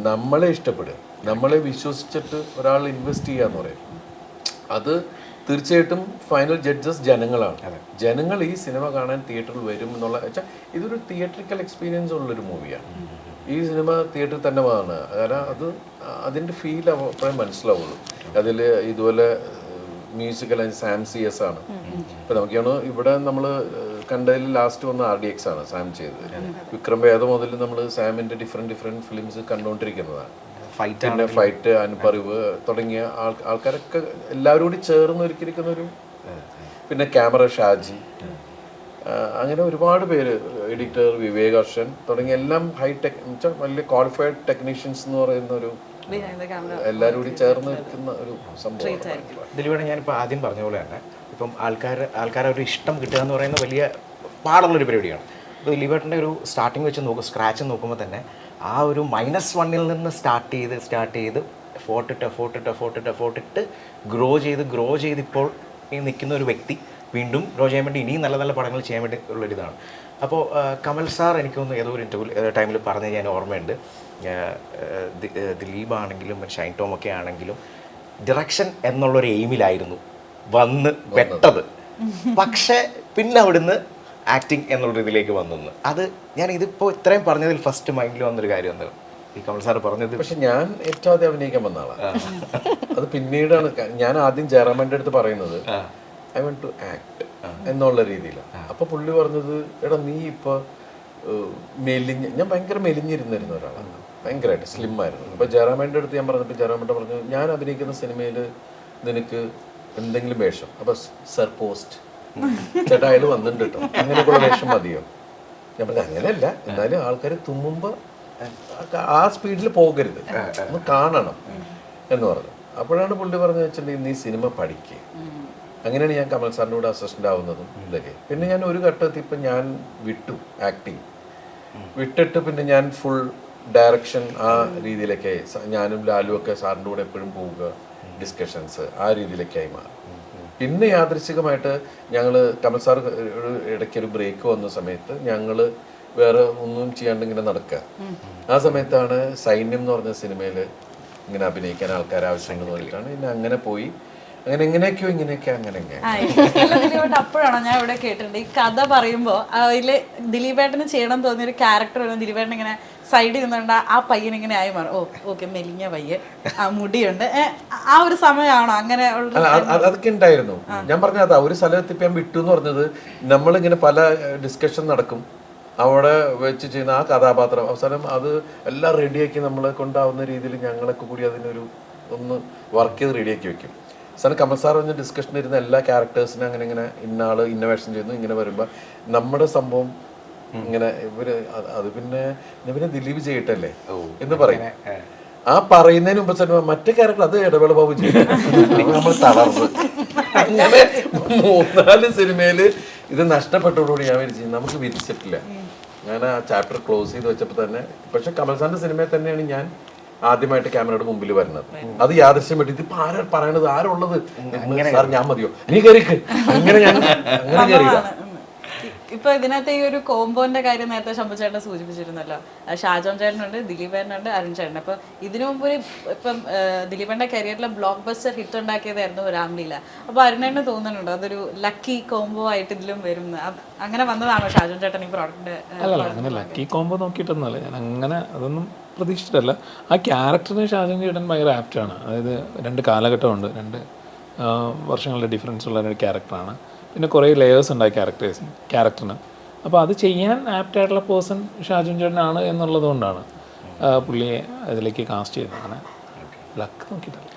നമ്മളെ ഇഷ്ടപ്പെടുക, നമ്മളെ വിശ്വസിച്ചിട്ട് ഒരാൾ ഇൻവെസ്റ്റ് ചെയ്യുക എന്ന് പറയും. അത് തീർച്ചയായിട്ടും ഫൈനൽ ജഡ്ജസ് ജനങ്ങളാണ്. ജനങ്ങൾ ഈ സിനിമ കാണാൻ തിയേറ്ററിൽ വരും എന്നുള്ള വെച്ചാൽ ഇതൊരു തിയേറ്ററിക്കൽ എക്സ്പീരിയൻസ് ഉള്ളൊരു മൂവിയാണ്. ഈ സിനിമ തിയേറ്ററിൽ തന്നെ വന്ന്, കാരണം അത് അതിൻ്റെ ഫീൽ അപ്പോഴേ മനസ്സിലാവുള്ളൂ. അതിൽ ഇതുപോലെ മ്യൂസിക്കൽ സാം CS ആണ്. ഇപ്പം നമുക്കാണ് ഇവിടെ നമ്മൾ കണ്ടതിൽ ലാസ്റ്റ് വന്ന RDX ആണ് സാം ചെയ്തത്. വിക്രം വേദ മുതൽ നമ്മൾ സാമിൻ്റെ ഡിഫറെൻറ്റ് ഫിലിംസ് കണ്ടുകൊണ്ടിരിക്കുന്നതാണ്. പിന്നെ ഫൈറ്റ്, അനുപറിവ് തുടങ്ങിയ ആൾക്കാരൊക്കെ എല്ലാവരും കൂടി ചേർന്ന് ഒരുക്കിയിരിക്കുന്നൊരു, പിന്നെ ക്യാമറ ഷാജി, അങ്ങനെ ഒരുപാട് പേര്, എഡിറ്റർ വിവേക് ഹർഷൻ തുടങ്ങിയ എല്ലാം വെച്ചാൽ വലിയ ക്വാളിഫൈഡ് ടെക്നീഷ്യൻസ് എന്ന് പറയുന്ന ഒരു എല്ലാവരും കൂടി ചേർന്ന് നിൽക്കുന്ന ഒരു സംഭവം. ദിലീപേട്ട, ഞാനിപ്പോൾ ആദ്യം പറഞ്ഞ പോലെ തന്നെ ഇപ്പം ആൾക്കാരെ ഒരു ഇഷ്ടം കിട്ടുക എന്ന് പറയുന്ന വലിയ പാടുള്ളൊരു പരിപാടിയാണ്. ഇപ്പോൾ ദിലീപേട്ടൻ്റെ ഒരു സ്റ്റാർട്ടിങ് വെച്ച് സ്ക്രാച്ച് നോക്കുമ്പോൾ തന്നെ ആ ഒരു -1 നിന്ന് സ്റ്റാർട്ട് ചെയ്ത് ഫോർട്ടിട്ട് ഗ്രോ ചെയ്ത് ഇപ്പോൾ ഈ നിൽക്കുന്ന ഒരു വ്യക്തി വീണ്ടും ഗ്രോ ചെയ്യാൻ വേണ്ടി ഇനിയും നല്ല നല്ല പടങ്ങൾ ചെയ്യാൻ വേണ്ടി ഉള്ളൊരിതാണ്. അപ്പോൾ കമൽ സാർ എനിക്കൊന്ന് ഏതോ ഒരു ഇൻ്റർവ്യൂ ടൈമിൽ പറഞ്ഞ് ഞാൻ ഓർമ്മയുണ്ട്, ദിലീപ് ആണെങ്കിലും ഷൈൻ ടോം ഒക്കെ ആണെങ്കിലും ഡിറക്ഷൻ എന്നുള്ളൊരു എയിമിലായിരുന്നു വന്ന് പെട്ടത്. പക്ഷേ പിന്നെ അവിടുന്ന് ആക്ടിങ് എന്നുള്ളൊരു ഇതിലേക്ക് വന്നു. അത് ഞാൻ ഇതിപ്പോൾ ഇത്രയും പറഞ്ഞതിൽ ഫസ്റ്റ് മൈൻഡിൽ വന്നൊരു കാര്യം എന്താണ്, ഈ കമൽ സാർ പറഞ്ഞത്. പക്ഷെ ഞാൻ ഏറ്റവും ആദ്യം അഭിനയിക്കാൻ വന്ന ആളാണ്. അത് പിന്നീടാണ് ഞാൻ ആദ്യം ജയറാമൻ്റെ അടുത്ത് പറയുന്നത് ഐ വാണ്ട് ടു ആക്ട് എന്നുള്ള രീതിയിലാണ്. അപ്പൊ പുള്ളി പറഞ്ഞത് എടാ നീ ഇപ്പൊ മെലിഞ്ഞ്, ഞാൻ ഭയങ്കര മെലിഞ്ഞിരുന്നിരുന്ന ഒരാളാണ്, ഭയങ്കരമായിട്ട് സ്ലിം ആയിരുന്നു. അപ്പൊ ജയറാമൻ്റെ അടുത്ത് ഞാൻ പറഞ്ഞപ്പോൾ ജയറാമൻ്റെ പറഞ്ഞു ഞാൻ അഭിനയിക്കുന്ന സിനിമയിൽ നിനക്ക് എന്തെങ്കിലും വേഷം. അപ്പൊ സർ പോസ്റ്റ് ചേട്ടാ അയാൾ വന്നിട്ടുണ്ട് കേട്ടോ, അങ്ങനെയൊക്കെയുള്ള വേഷം മതിയോ? ഞാൻ പറഞ്ഞു അങ്ങനെയല്ല, എന്നാലും ആൾക്കാർ തുമ്മുമ്പോൾ ആ സ്പീഡിൽ പോകരുത്, ഒന്ന് കാണണം എന്ന് പറഞ്ഞു. അപ്പോഴാണ് പുള്ളി പറഞ്ഞു വെച്ചിട്ടുണ്ടെങ്കിൽ നീ സിനിമ പഠിക്കുക. അങ്ങനെയാണ് ഞാൻ കമൽ സാറിൻ്റെ കൂടെ അസിസ്റ്റൻ്റ് ആവുന്നതും ഇതൊക്കെ. പിന്നെ ഞാൻ ഒരു ഘട്ടത്തിൽ ഇപ്പം ഞാൻ വിട്ടു ആക്ടിങ്, വിട്ടിട്ട് പിന്നെ ഞാൻ ഫുൾ ഡയറക്ഷൻ ആ രീതിയിലൊക്കെ ഞാനും ലാലും ഒക്കെ സാറിൻ്റെ കൂടെ എപ്പോഴും പോവുക, ഡിസ്കഷൻസ് ആ രീതിയിലൊക്കെയായി മാറി. പിന്നെ യാദൃശ്ചികമായിട്ട് ഞങ്ങൾ കമൽ സാർ ഇടയ്ക്കൊരു ബ്രേക്ക് വന്ന സമയത്ത് ഞങ്ങൾ വേറെ ഒന്നും ചെയ്യാണ്ട് ഇങ്ങനെ നടക്കുക. ആ സമയത്താണ് സൈന്യം എന്ന് പറഞ്ഞ സിനിമയിൽ ഇങ്ങനെ അഭിനയിക്കാൻ ആൾക്കാർ ആവശ്യമെന്ന് പറഞ്ഞിട്ടാണ് പിന്നെ അങ്ങനെ പോയി. അങ്ങനെ എങ്ങനെയൊക്കെയോ ഇങ്ങനെയൊക്കെ അങ്ങനെ ദിലീപേട്ട അപ്പോഴാണോ ഞാൻ ഇവിടെ കേട്ടിട്ടുണ്ട് ഈ കഥ പറയുമ്പോൾ അതില് ദിലീപേട്ടന് ചെയ്യണം തോന്നിയ ഒരു ക്യാരക്ടർ ദിലീപേട്ടൻ ഇങ്ങനെ സൈഡിൽ നിന്നുകൊണ്ട് ആ പയ്യൻ ഇങ്ങനെ ആയി മാറും. ഓക്കെ മെലിഞ്ഞ പയ്യൻ, ആ മുടിയുണ്ട്, ആ ഒരു സമയമാണോ അങ്ങനെ? അതൊക്കെ ഉണ്ടായിരുന്നു. ഞാൻ പറഞ്ഞ അതാ ഒരു സ്ഥലത്ത് ഞാൻ വിട്ടു എന്ന് പറഞ്ഞത്, നമ്മളിങ്ങനെ പല ഡിസ്കഷൻ നടക്കും അവിടെ വെച്ച് ചെയ്യുന്ന ആ കഥാപാത്രം അവസാനം അത് എല്ലാം റെഡിയാക്കി നമ്മളെ കൊണ്ടാവുന്ന രീതിയിൽ ഞങ്ങളൊക്കെ കൂടി അതിനൊരു ഒന്ന് വർക്ക് ചെയ്ത് റെഡിയാക്കി വെക്കും. അവസാനം കമൽ സാർ പറഞ്ഞ ഡിസ്കഷൻ ഇരുന്ന എല്ലാ ക്യാരക്ടേഴ്സിനും അങ്ങനെ ഇങ്ങനെ ഇന്ന ആള് ഇന്നോവേഷൻ ചെയ്യുന്നു. ഇങ്ങനെ വരുമ്പോൾ നമ്മുടെ സംഭവം ഇങ്ങനെ ഇവര് അത് പിന്നെ ദിലീപ് ചെയ്യട്ടല്ലേ എന്ന് പറയും. ആ പറയുന്നതിന് മുമ്പ് തന്നെ മറ്റേ ക്യാരക്ടർ അത് ഇടവേള ബാബു ചെയ്യും, നമ്മൾ തളർന്ന്. അങ്ങനെ 3-4 സിനിമയില് ഇത് നഷ്ടപ്പെട്ടതോടുകൂടി ഞാൻ വിചാരിച്ചു നമുക്ക് വിരിച്ചിട്ടില്ല. ഞാൻ ആ ചാപ്റ്റർ ക്ലോസ് ചെയ്ത് വെച്ചപ്പോൾ തന്നെ. പക്ഷെ കമൽ സാറിന്റെ സിനിമയിൽ തന്നെയാണ് ഞാൻ ആദ്യമായിട്ട് ക്യാമറയുടെ മുമ്പിൽ വരുന്നത്. അത് യാദൃശ്യം പറ്റി ഇതിപ്പോ ആരാ പറയണത്, ആരുള്ളത്, സാർ ഞാൻ മതിയോ, നീ കയറിക്ക്, അങ്ങനെ ഞാൻ അങ്ങനെ കയറിയതാ. ഇപ്പൊ ഇതിനകത്ത് ഈ ഒരു കോമ്പോന്റെ കാര്യം നേരത്തെ ശമ്പുചേട്ടൻ സൂചിപ്പിച്ചിരുന്നല്ലോ. ഷാജോൺ ചേട്ടനുണ്ട്, ദിലീപേട്ടനുണ്ട്, അരുൺ ചേട്ടൻ. അപ്പൊ ഇതിനു മുമ്പ് ഇപ്പം ദിലീപേട്ടന്റെ കരിയറിലെ ബ്ലോക്ക് ബസ്റ്റർ ഹിറ്റ് ഉണ്ടാക്കിയതായിരുന്നു രാംലീല. അപ്പൊ അരുണേട്ടന് തോന്നുന്നുണ്ടോ അതൊരു ലക്കി കോംബോ ആയിട്ട് ഇതിലും വരും? അങ്ങനെ വന്നതാണോ ഷാജോൺ ചേട്ടൻ ഈ പ്രോഡക്റ്റ്? അല്ല അങ്ങനെ ലക്കി കോംബോ നോക്കിയിട്ടൊന്നുമല്ല, ഞാൻ അങ്ങനെ അതൊന്നും പ്രതീക്ഷിച്ചിട്ടല്ല. ആ ക്യാരക്ടറിന് ഷാജോൺ ചേട്ടൻ ഭയങ്കര ആപ്റ്റാണ്. അതായത് 2 കാലഘട്ടമുണ്ട്, 2 വർഷങ്ങളുടെ ഡിഫറൻസ് ഉള്ള ഒരു ക്യാരക്ടറാണ്. പിന്നെ കുറേ ലെയേഴ്സ് ഉണ്ട് ആ ക്യാരക്ടറിന്. അപ്പോൾ അത് ചെയ്യാൻ ആപ്റ്റായിട്ടുള്ള പേഴ്സൺ ഷാജോൺ ചേട്ടനാണ് എന്നുള്ളത് കൊണ്ടാണ് പുള്ളിയെ അതിലേക്ക് കാസ്റ്റ് ചെയ്തത്. അങ്ങനെ ലക്ക് നോക്കിയിട്ടല്ല.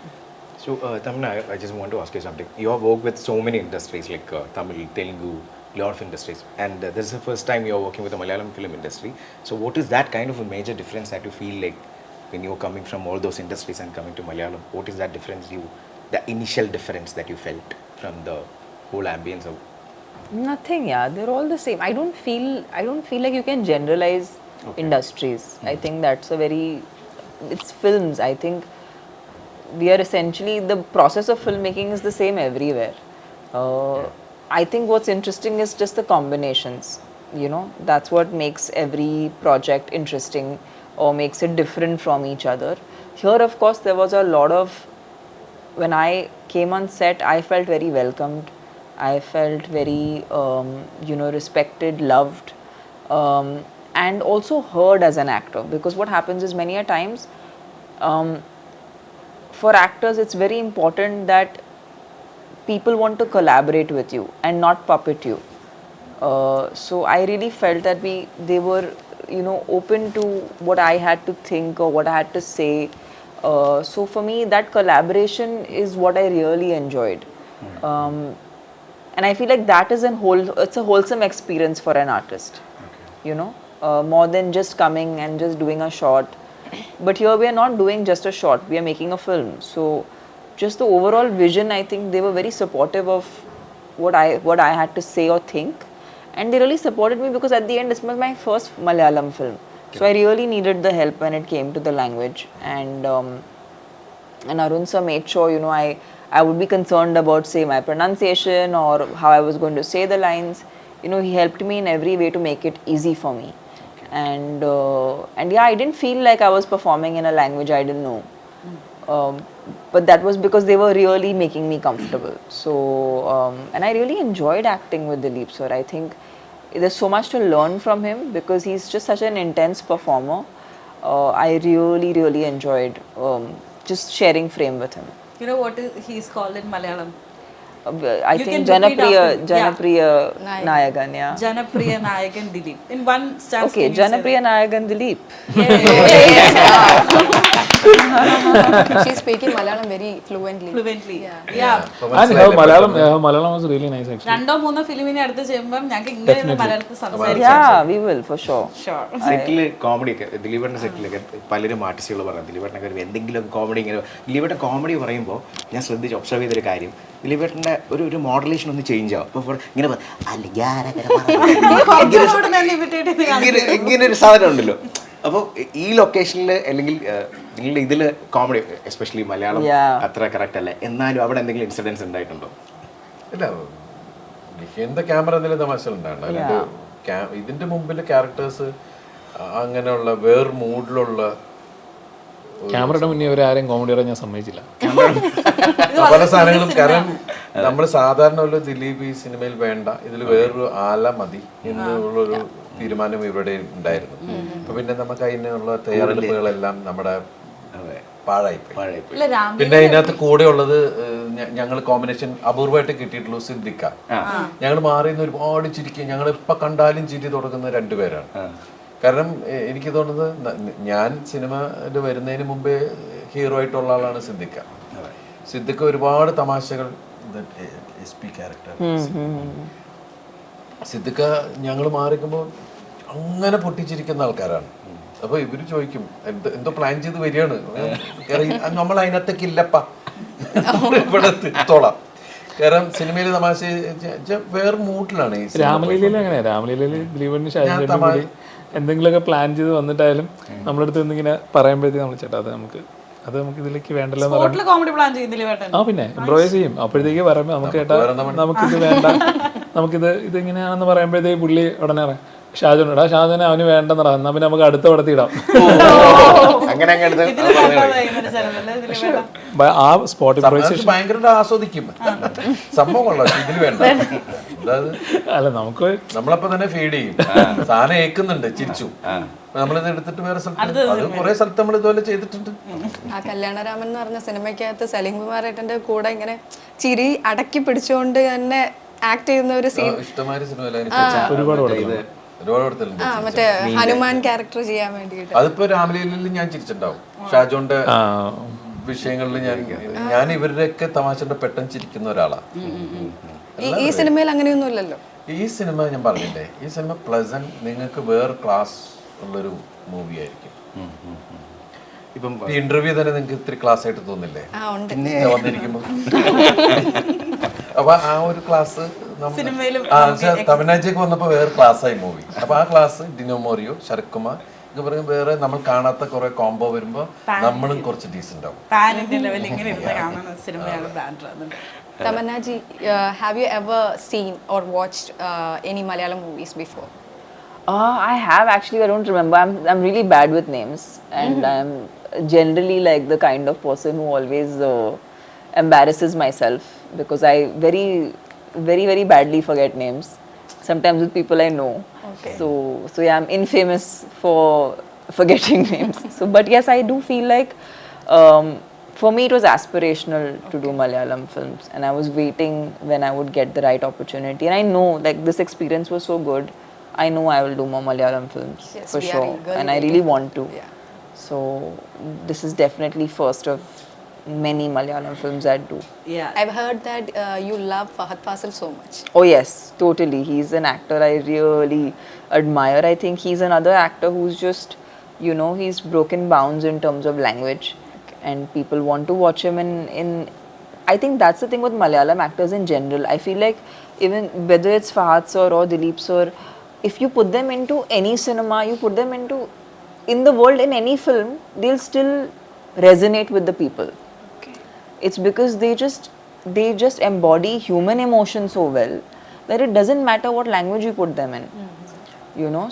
So, Tamannaah, I just want to ask you something. You have worked with so many industries like Tamil, Telugu, lot of industries, and this is the first time you are working with the Malayalam film industry. So, what is that kind of a major difference that you feel like when you are coming from all those industries and coming to Malayalam? What is that difference the initial difference that you felt from the whole ambience of? Nothing, yeah. They're all the same. I don't feel like you can generalize industries. I think that's it's films. I think we are essentially, the process of filmmaking is the same everywhere. I think what's interesting is just the combinations. You know, that's what makes every project interesting or makes it different from each other. Here, of course, there was a lot of, when I came on set, I felt very welcomed. I felt very, respected, loved, and also heard as an actor. Because what happens is many a times, for actors, it's very important that people want to collaborate with you and not puppet you. So I really felt that they were, open to what I had to think or what I had to say. So for me, that collaboration is what I really enjoyed. And I feel like that is it's a wholesome experience for an artist. More than just coming and just doing a shot. But here we are not doing just a shot, we are making a film. So just the overall vision, I think they were very supportive of what I had to say or think. And they really supported me because at the end, this was my first Malayalam film. So I really needed the help when it came to the language. And Arun sir made sure, I would be concerned about, say, my pronunciation or how I was going to say the lines. He helped me in every way to make it easy for me. And yeah, I didn't feel like I was performing in a language I didn't know. But that was because they were really making me comfortable. So, and I really enjoyed acting with Dileep sir. I think there's so much to learn from him because he's just such an intense performer. I really enjoyed just sharing frame with him. You know what he's called in Malayalam? I You think can repeat after me. Janapriya Nayagan, yeah. Janapriya Nayagan Dileep. In one stance, Okay, can you say Janapriya Nayagan Dileep. She's speaking Malayalam very fluently. fluently? Yeah. Yeah. And her Malayalam was really nice actually. രണ്ടോ മൂന്നോ ഫിലിമിനെ അടുത്ത് ചെയ്യുമ്പോൾ ഞങ്ങൾക്ക് ഇങ്ങനെ മലയാളത്തിൽ സംസാരിക്കാം. Yeah, we will for sure. Sure. Settle comedy ഒക്കെ ദിലീപേട്ടൻ്റെ സെറ്റിലൊക്കെ പലരും ആർട്ടിസ്റ്റുകൾ പറഞ്ഞു ദിലീപേട്ടനൊക്കെ എന്തെങ്കിലും കോമഡി ഇങ്ങനെ ദിലീപേട്ടൻ കോമഡി പറയുമ്പോൾ ഞാൻ ശ്രദ്ധിച്ച് ഒബ്സർവ് ചെയ്തൊരു കാര്യം ദിലീപേട്ടൻ്റെ ഒരു മോഡുലേഷൻ ഒന്ന് ചേഞ്ച് ആവും അപ്പോൾ ഇങ്ങനെ ഇങ്ങനെ ഒരു സാധനം ഉണ്ടല്ലോ. അപ്പോൾ ഈ ലൊക്കേഷനിൽ അല്ലെങ്കിൽ നിങ്ങളുടെ ഇതിൽ കോമഡി എസ്പെഷ്യലി മലയാളം അത്ര കറക്റ്റ് അല്ല, എന്നാലും അവിടെ എന്തെങ്കിലും ഇൻസിഡൻസ് ഉണ്ടായിട്ടുണ്ടോ? ഇല്ല, എന്താ ക്യാമറ എന്തെങ്കിലും തമാശ ഉണ്ടായിരുന്നു. അല്ലാണ്ട് ഇതിന്റെ മുമ്പിൽ ക്യാരക്ടേഴ്സ് അങ്ങനെയുള്ള വേറെ മൂഡിലുള്ള ക്യാമറയുടെ മുന്നേ അവരാരും കോമഡി പറയാൻ ഞാൻ സമ്മതിച്ചില്ല. പല സാധനങ്ങളും. കാരണം നമ്മൾ സാധാരണ ഉള്ള ദിലീപ് ഈ സിനിമയിൽ വേണ്ട, ഇതിൽ വേറൊരു ആല മതി എന്നുള്ളൊരു തീരുമാനം ഇവിടെ ഉണ്ടായിരുന്നു. അപ്പൊ പിന്നെ നമുക്ക് അതിനുള്ള തയ്യാറെടുപ്പുകളെല്ലാം നമ്മുടെ പാഴായിപ്പോയി. പിന്നെ അതിനകത്ത് കൂടെ ഉള്ളത് ഞങ്ങൾ കോമ്പിനേഷൻ അപൂർവമായിട്ട് കിട്ടിയിട്ടുള്ളൂ. സിദ്ദിഖ ഞങ്ങൾ മാറിയുന്ന ഒരുപാട് ചിരിക്കും. ഞങ്ങൾ ഇപ്പൊ കണ്ടാലും ചിരി തുടങ്ങുന്ന രണ്ടുപേരാണ്. കാരണം എനിക്ക് തോന്നുന്നത് ഞാൻ സിനിമയിൽ വരുന്നതിന് മുമ്പേ ഹീറോ ആയിട്ടുള്ള ആളാണ് സിദ്ദിഖ. സിദ്ദിഖ ഒരുപാട് തമാശകൾ ക്യാരക്ടർ സിദ്ദിഖ ഞങ്ങൾ മാറിക്കുമ്പോൾ അങ്ങനെ പൊട്ടിച്ചിരിക്കുന്ന ആൾക്കാരാണ്. അപ്പൊ ഇവര് ചോദിക്കും എന്തോ പ്ലാൻ ചെയ്ത് വരികയാണ്, നമ്മൾ അതിനകത്തേക്ക് ഇല്ലപ്പ ഇവിടെ എത്തോളാം. കാരണം സിനിമയിലെ തമാശ വേറെ മൂഡിലാണ് ഈ രാമലീലയിൽ അങ്ങനെ. രാമലീലയിൽ ദിലീപേട്ടന് എന്തെങ്കിലുമൊക്കെ പ്ലാൻ ചെയ്ത് വന്നിട്ടായാലും നമ്മളടുത്ത് ഇങ്ങനെ പറയുമ്പോഴത്തേക്ക് നമ്മൾ ചേട്ടാ അത് നമുക്ക് ഇതിലേക്ക് വേണ്ടല്ലോ എന്ന് പറയും. പിന്നെ ഇംപ്രൂവൈസ് ചെയ്യും. അപ്പോഴത്തേക്ക് പറയുമ്പോൾ നമുക്ക് ചേട്ടാ നമുക്കിത് വേണ്ട, ഇതിങ്ങനെയാണെന്ന് പറയുമ്പോഴത്തേക്ക് പുള്ളി ഉടനെ പറയാം ഷാജുനെ അവന് വേണ്ടെന്നടാ, എന്നാ പിന്നെ നമുക്ക് അടുത്ത പടത്തിടാം. ആ സ്പോട്ട് ഇംപ്രൂവൈസേഷൻ ഭയങ്കര ആസ്വദിക്കും സംഭവം. ഇതിൽ വേണ്ട, അല്ല നമുക്ക് നമ്മളപ്പോ തന്നെ ഫീഡ് ചെയ്യും. സാധനം ഏക്കുന്നുണ്ട്, ചിരിച്ചു, നമ്മളിത് എടുത്തിട്ട് വേറെ സ്ഥലത്ത് അത് കുറെ സ്ഥലത്ത് നമ്മൾ ഇതുപോലെ ചെയ്തിട്ടുണ്ട്. ആ കല്യാണരാമൻ എന്ന് പറഞ്ഞ സിനിമയ്ക്കകത്ത് സലീം കുമാർ ഏട്ടന്റെ കൂടെ ഇങ്ങനെ ചിരി അടക്കി പിടിച്ചുകൊണ്ട് തന്നെ ആക്ട് ചെയ്യുന്ന ഒരു സീൻ ഇഷ്ടമായ ഒരുപാട് മറ്റേ ഹനുമാൻ ക്യാരക്ടർ ചെയ്യാൻ വേണ്ടിയിട്ട്. അതിപ്പോ രാമലീലയിൽ ഞാൻ ചിരിച്ചിട്ടുണ്ടാവും. ഷാജോന്റെ വിഷയങ്ങളിൽ ഞാൻ ഇവരുടെയൊക്കെ തമാശന്റെ പെട്ടെന്ന് ചിരിക്കുന്ന ഒരാളാണ്. ഈ സിനിമയിൽ അങ്ങനെയൊന്നും ഇല്ലല്ലോ. ഈ സിനിമ ഞാൻ പറഞ്ഞില്ലേ, ഈ സിനിമ പ്ലസന്റ് നിങ്ങൾക്ക് വേറെ ക്ലാസ് ഉള്ളൊരു മൂവി ആയിരിക്കും. ഇപ്പം ഈ ഇന്റർവ്യൂ തന്നെ നിങ്ങൾക്ക് ഇത്തിരി ക്ലാസ് ആയിട്ട് തോന്നില്ലേ വന്നിരിക്കുമ്പോ? അപ്പൊ ആ ഒരു ക്ലാസ് തമിഴ്നാട്ടിലേക്ക് വന്നപ്പോ വേറെ ക്ലാസ് ആയി മൂവി. അപ്പൊ ആ ക്ലാസ് ഡിനോമോറിയോ, ശരത് കുമാർ എന്ന് പറയുമ്പോൾ വേറെ നമ്മൾ കാണാത്ത കുറെ കോംബോ വരുമ്പോ നമ്മളും കുറച്ച് ഡീസന്റ് ആവും. Tamannaah ji, have you ever seen or watched any Malayalam movies before? I have actually. I don't remember. I'm really bad with names, and I'm generally like the kind of person who always embarrasses myself because I very badly forget names. Sometimes with people I know. Okay. So yeah, I'm infamous for forgetting names. But yes, I do feel like for me it was aspirational to do Malayalam films, and I was waiting when I would get the right opportunity. And I know like this experience was so good. I know I will do more Malayalam films for sure, and I really want to. Yeah. So this is definitely first of many Malayalam films I'd do. Yeah, I've heard that you love Fahad Fasil so much. Oh yes, totally. He's an actor I really admire. I think he's another actor who's just, he's broken bounds in terms of language, and people want to watch him in I think that's the thing with Malayalam actors in general. I feel like even whether it's Fahad sir or Dileep sir, if you put them into any cinema, you put them in the world in any film, they'll still resonate with the people. Okay. It's because they just embody human emotion so well that it doesn't matter what language you put them in.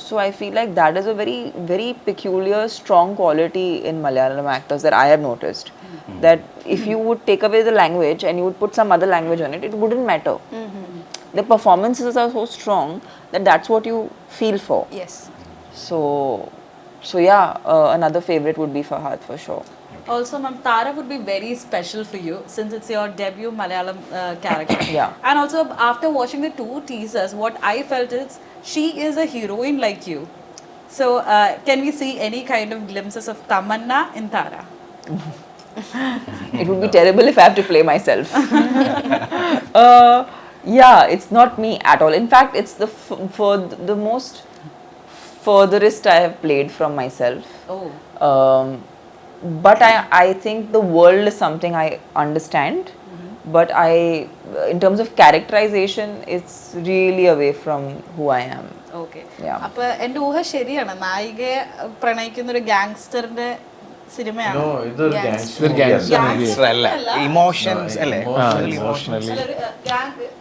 So I feel like that is a very very peculiar strong quality in Malayalam actors that I have noticed. That if you would take away the language and you would put some other language on it, it wouldn't matter. The performances are so strong that that's what you feel for. Yes. So So yeah, another favorite would be Fahad for sure. Also, ma'am, Tara would be very special for you since it's your debut Malayalam character. Yeah. And also, after watching the 2 teasers, what I felt is she is a heroine like you. So, can we see any kind of glimpses of Tamannaah in Tara? It would be terrible if I have to play myself. Yeah, it's not me at all. In fact, it's for the most furthest I have played from myself. Oh. But I think the world is something I understand. But in terms of characterization, it's really away from who I am. Okay. Yeah. അപ്പോൾ എൻ്റെ ഊഹ ശരിയാണ്, നായികയെ പ്രണയിക്കുന്ന ഒരു ഗാങ്സ്റ്ററിന്റെ സിനിമയാണ്. No, ഇതൊരു ഇതൊരു gangster gangster movie Gangster അല്ല, emotions അല്ലേ? Emotionally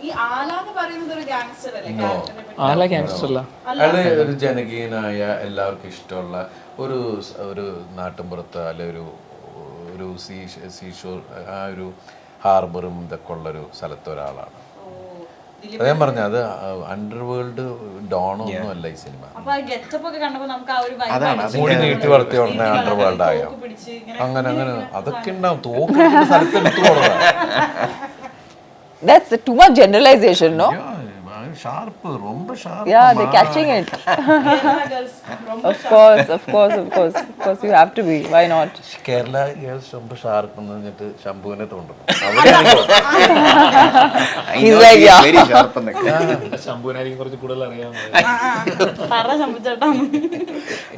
ഈ ആലാന്ന് പറയുന്നത് ഒരു ഗാങ്സ്റ്റർ അല്ലേ? character-നെ പറ്റി. ആളെ ക്യാൻസർ അല്ല. അയാള് ഒരു ജനകീയനായ എല്ലാവർക്കും ഇഷ്ടമുള്ള ഒരു നാട്ടിൻപുറത്ത് അല്ലെ ഒരു സീഷോർ ആ ഒരു ഹാർബറും ഇതൊക്കെ ഉള്ളൊരു സ്ഥലത്തെ ഒരാളാണ്. അത് ഞാൻ പറഞ്ഞ അത് അണ്ടർവേൾഡ് ഡോണോ ഒന്നും അല്ല ഈ സിനിമ. അപ്പൊ ആ ഗെറ്റപ്പ് ഒക്കെ കണ്ടപ്പോ നമുക്ക് ആ ഒരു vibe അതാണ്, ആണ്. മുടി നീട്ടി വളർത്തിയ ഉടനെ അണ്ടർവേൾഡ് ആയ തോക്ക് പിടിച്ച് ഇങ്ങനെ അങ്ങനെ അതൊക്കെ ഉണ്ടാവും. തോക്കുന്ന സ്ഥലത്ത് എടുത്തു കൊടുക്കാം. That's too much generalization, no? Sharp ரொம்ப sharp. Yeah, they're catching it. Kerala girls ரொம்ப Of course, you have to be. Why not? Kerala girls ரொம்ப ഷാർപ്പ് എന്ന് പറഞ്ഞിട്ട് ശംഭുവിനെ തോണ്ടും. He's like, yeah. Very sharp എന്നൊക്കെ. ശംഭുവിനായിരിക്കും കുറച്ച് കൂടുതൽ അറിയാം. പറ ശമ്പിച്ചേട്ടാ.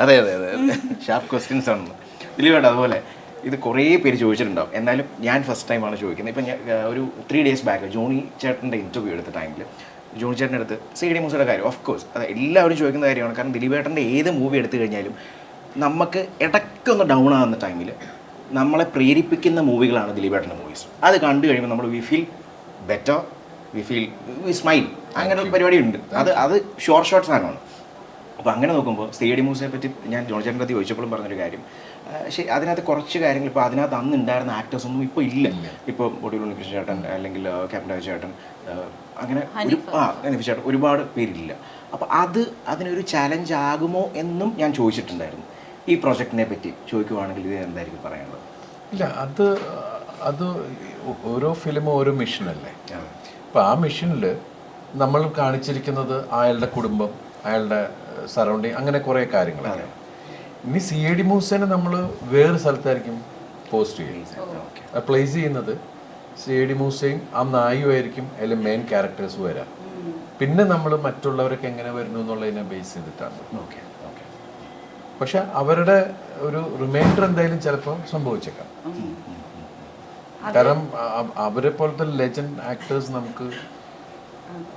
അതെ അതെ അതെ ഷാർപ്പ് ക്വസ്റ്റ്യൻസ് ആണ് ദിലീപേട്ട. അതുപോലെ ഇത് കുറേ പേര് ചോദിച്ചിട്ടുണ്ടാവും, എന്നാലും ഞാൻ ഫസ്റ്റ് ടൈമാണ് ചോദിക്കുന്നത്. ഇപ്പം ഞാൻ ഒരു 3 days ബാക്ക് ജോണി ചേട്ടൻ്റെ ഇൻ്റർവ്യൂ എടുത്ത ടൈമിൽ ജോണി ചേട്ടൻ്റെ അടുത്ത് CD മൂസയുടെ കാര്യം ഓഫ് കോഴ്സ് അത് എല്ലാവരും ചോദിക്കുന്ന കാര്യമാണ്. കാരണം ദിലീപേട്ടൻ്റെ ഏത് മൂവി എടുത്തു കഴിഞ്ഞാലും നമുക്ക് ഇടയ്ക്കൊന്ന് ഡൗൺ ആകുന്ന ടൈമിൽ നമ്മളെ പ്രേരിപ്പിക്കുന്ന മൂവികളാണ് ദിലീപേട്ടൻ്റെ മൂവീസ്. അത് കണ്ടു കഴിയുമ്പോൾ നമ്മൾ we feel better, we smile, അങ്ങനെ ഒരു പരിപാടി ഉണ്ട്. അത് ഷോർട്ട് സാധനമാണ്. അപ്പോൾ അങ്ങനെ നോക്കുമ്പോൾ CD മൂസയെ പറ്റി ഞാൻ ജോണി ചേട്ടൻ്റെ അടുത്ത് ചോദിച്ചപ്പോഴും പറഞ്ഞൊരു കാര്യം, പക്ഷേ അതിനകത്ത് കുറച്ച് കാര്യങ്ങൾ ഇപ്പോൾ അതിനകത്ത് അന്ന് ഉണ്ടായിരുന്ന ആക്ടേഴ്സ് ഒന്നും ഇപ്പോൾ ഇല്ല. ഇപ്പോൾ ഒടുവിൽ ഉണ്ണികൃഷ്ണ ചേട്ടൻ അല്ലെങ്കിൽ ക്യാപ്റ്റൻ രാജ ചേട്ടൻ അങ്ങനെ ഹനീഫ് ചേട്ടൻ ഒരുപാട് പേരില്ല. അപ്പോൾ അതിനൊരു ചാലഞ്ച് ആകുമോ എന്നും ഞാൻ ചോദിച്ചിട്ടുണ്ടായിരുന്നു. ഈ പ്രോജക്റ്റിനെ പറ്റി ചോദിക്കുവാണെങ്കിൽ ഇത് എന്തായിരിക്കും പറയാനുള്ളത്? ഇല്ല, അത് ഓരോ ഫിലിമും ഓരോ മിഷനല്ലേ. അപ്പോൾ ആ മിഷനിൽ നമ്മൾ കാണിച്ചിരിക്കുന്നത് അയാളുടെ കുടുംബം, അയാളുടെ സറൗണ്ടിങ്, അങ്ങനെ കുറേ കാര്യങ്ങളാണ്. ഇനി CD മൂസേനെ നമ്മൾ വേറെ സ്ഥലത്തായിരിക്കും പോസ്റ്റ് ചെയ്യുന്നത്, പ്ലേസ് ചെയ്യുന്നത്. CD മൂസയും ആ നായുമായിരിക്കും അതിൽ മെയിൻ ക്യാരക്ടേഴ്സ് വരാം. പിന്നെ നമ്മൾ മറ്റുള്ളവരൊക്കെ എങ്ങനെ വരുന്നു എന്നുള്ളതിനെ ബേസ് ചെയ്തിട്ടാണ്. പക്ഷെ അവരുടെ ഒരു റിമൈൻഡർ എന്തായാലും ചിലപ്പോൾ സംഭവിച്ചേക്കാം. കാരണം അവരെ പോലത്തെ ലെജൻഡ് ആക്ടേഴ്സ് നമുക്ക്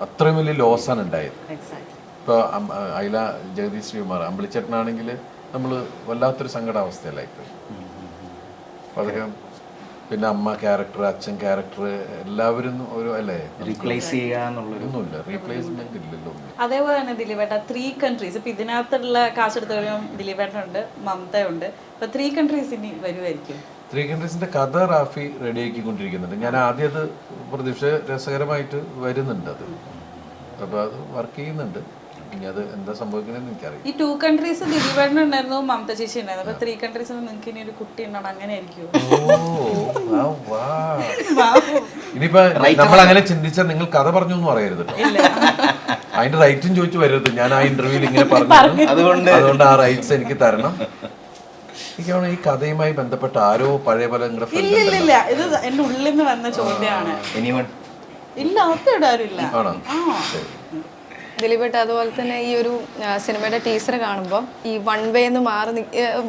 അത്രയും വലിയ ലോസാണ് ഉണ്ടായത്. ഇപ്പോൾ അയില ജഗദീഷ് ശ്രീകുമാർ, അമ്പിളിച്ചേട്ടനാണെങ്കിൽ നമ്മൾ വല്ലാത്തൊരു സങ്കടാവസ്ഥയിലായിപ്പോയി. അപ്പോൾ അതൊക്കെ പിന്നെ അമ്മ ക്യാരക്ടർ, അച്ഛൻ ക്യാരക്ടർ, എല്ലാവരും ഒരു അല്ലേ റീപ്ലേസ് ചെയ്യാന്നുള്ളൊന്നുമില്ല, റീപ്ലേസ്മെന്റ് ഇല്ലല്ലോ. അതേപോലെ തന്നെ ദിലീപേട്ട 3 countries ഇപ്പൊ ഇതിനകത്തുള്ള കാശ് എടുത്ത് കഴിയുമ്പോൾ ദിലീപേട്ടനുണ്ട്, മമതയുണ്ട്. ഇപ്പൊ 3 countries ഇനി വരുമായിരിക്കും. 3 countries കഥ റാഫി റെഡിയാക്കിക്കൊണ്ടിരിക്കുന്നുണ്ട്. ഞാൻ ആദ്യം അത് പ്രതീക്ഷ രസകരമായിട്ട് വരുന്നുണ്ട്. അപ്പോൾ അത് വർക്ക് ചെയ്യുന്നുണ്ട്. ഇനി അത് എന്താ സംഭവിക്കുന്നതെന്ന് എനിക്കറിയാം. ഈ 2 countries ദിലീപേട്ടനുണ്ടായിരുന്നു, മമത ചേച്ചി ഉണ്ടായിരുന്നു. അപ്പൊ 3 countries നിങ്ങൾക്ക് ഇനി ഒരു കുട്ടി ഉണ്ടാവും, അങ്ങനെ ആയിരിക്കും. ഇനിയിപ്പോ നമ്മൾ അങ്ങനെ ചിന്തിച്ചാൽ നിങ്ങൾ കഥ പറഞ്ഞു ഒന്നും അറിയരുത്. അതിന്റെ റൈറ്റും ചോദിച്ചു വരരുത്. ഞാൻ ആ ഇന്റർവ്യൂവിൽ ഇങ്ങനെ പറഞ്ഞു, അതുകൊണ്ട് ആ റൈറ്റ്സ് എനിക്ക് തരണം. എനിക്കാണ് ഈ കഥയുമായി ബന്ധപ്പെട്ട ആരോ പഴയ പോലെ നിങ്ങളുടെ ഇല്ല, ഇത് എന്റെ ഉള്ളിൽ നിന്ന് വന്ന ചോദ്യമാണ്. ഇല്ല, ഒത്തിരി ആരുമില്ല. ആണോ? ദിലീപേട്ട, അതുപോലെ തന്നെ ഈ ഒരു സിനിമയുടെ ടീച്ചർ കാണുമ്പോൾ ഈ 1 way എന്ന് മാറി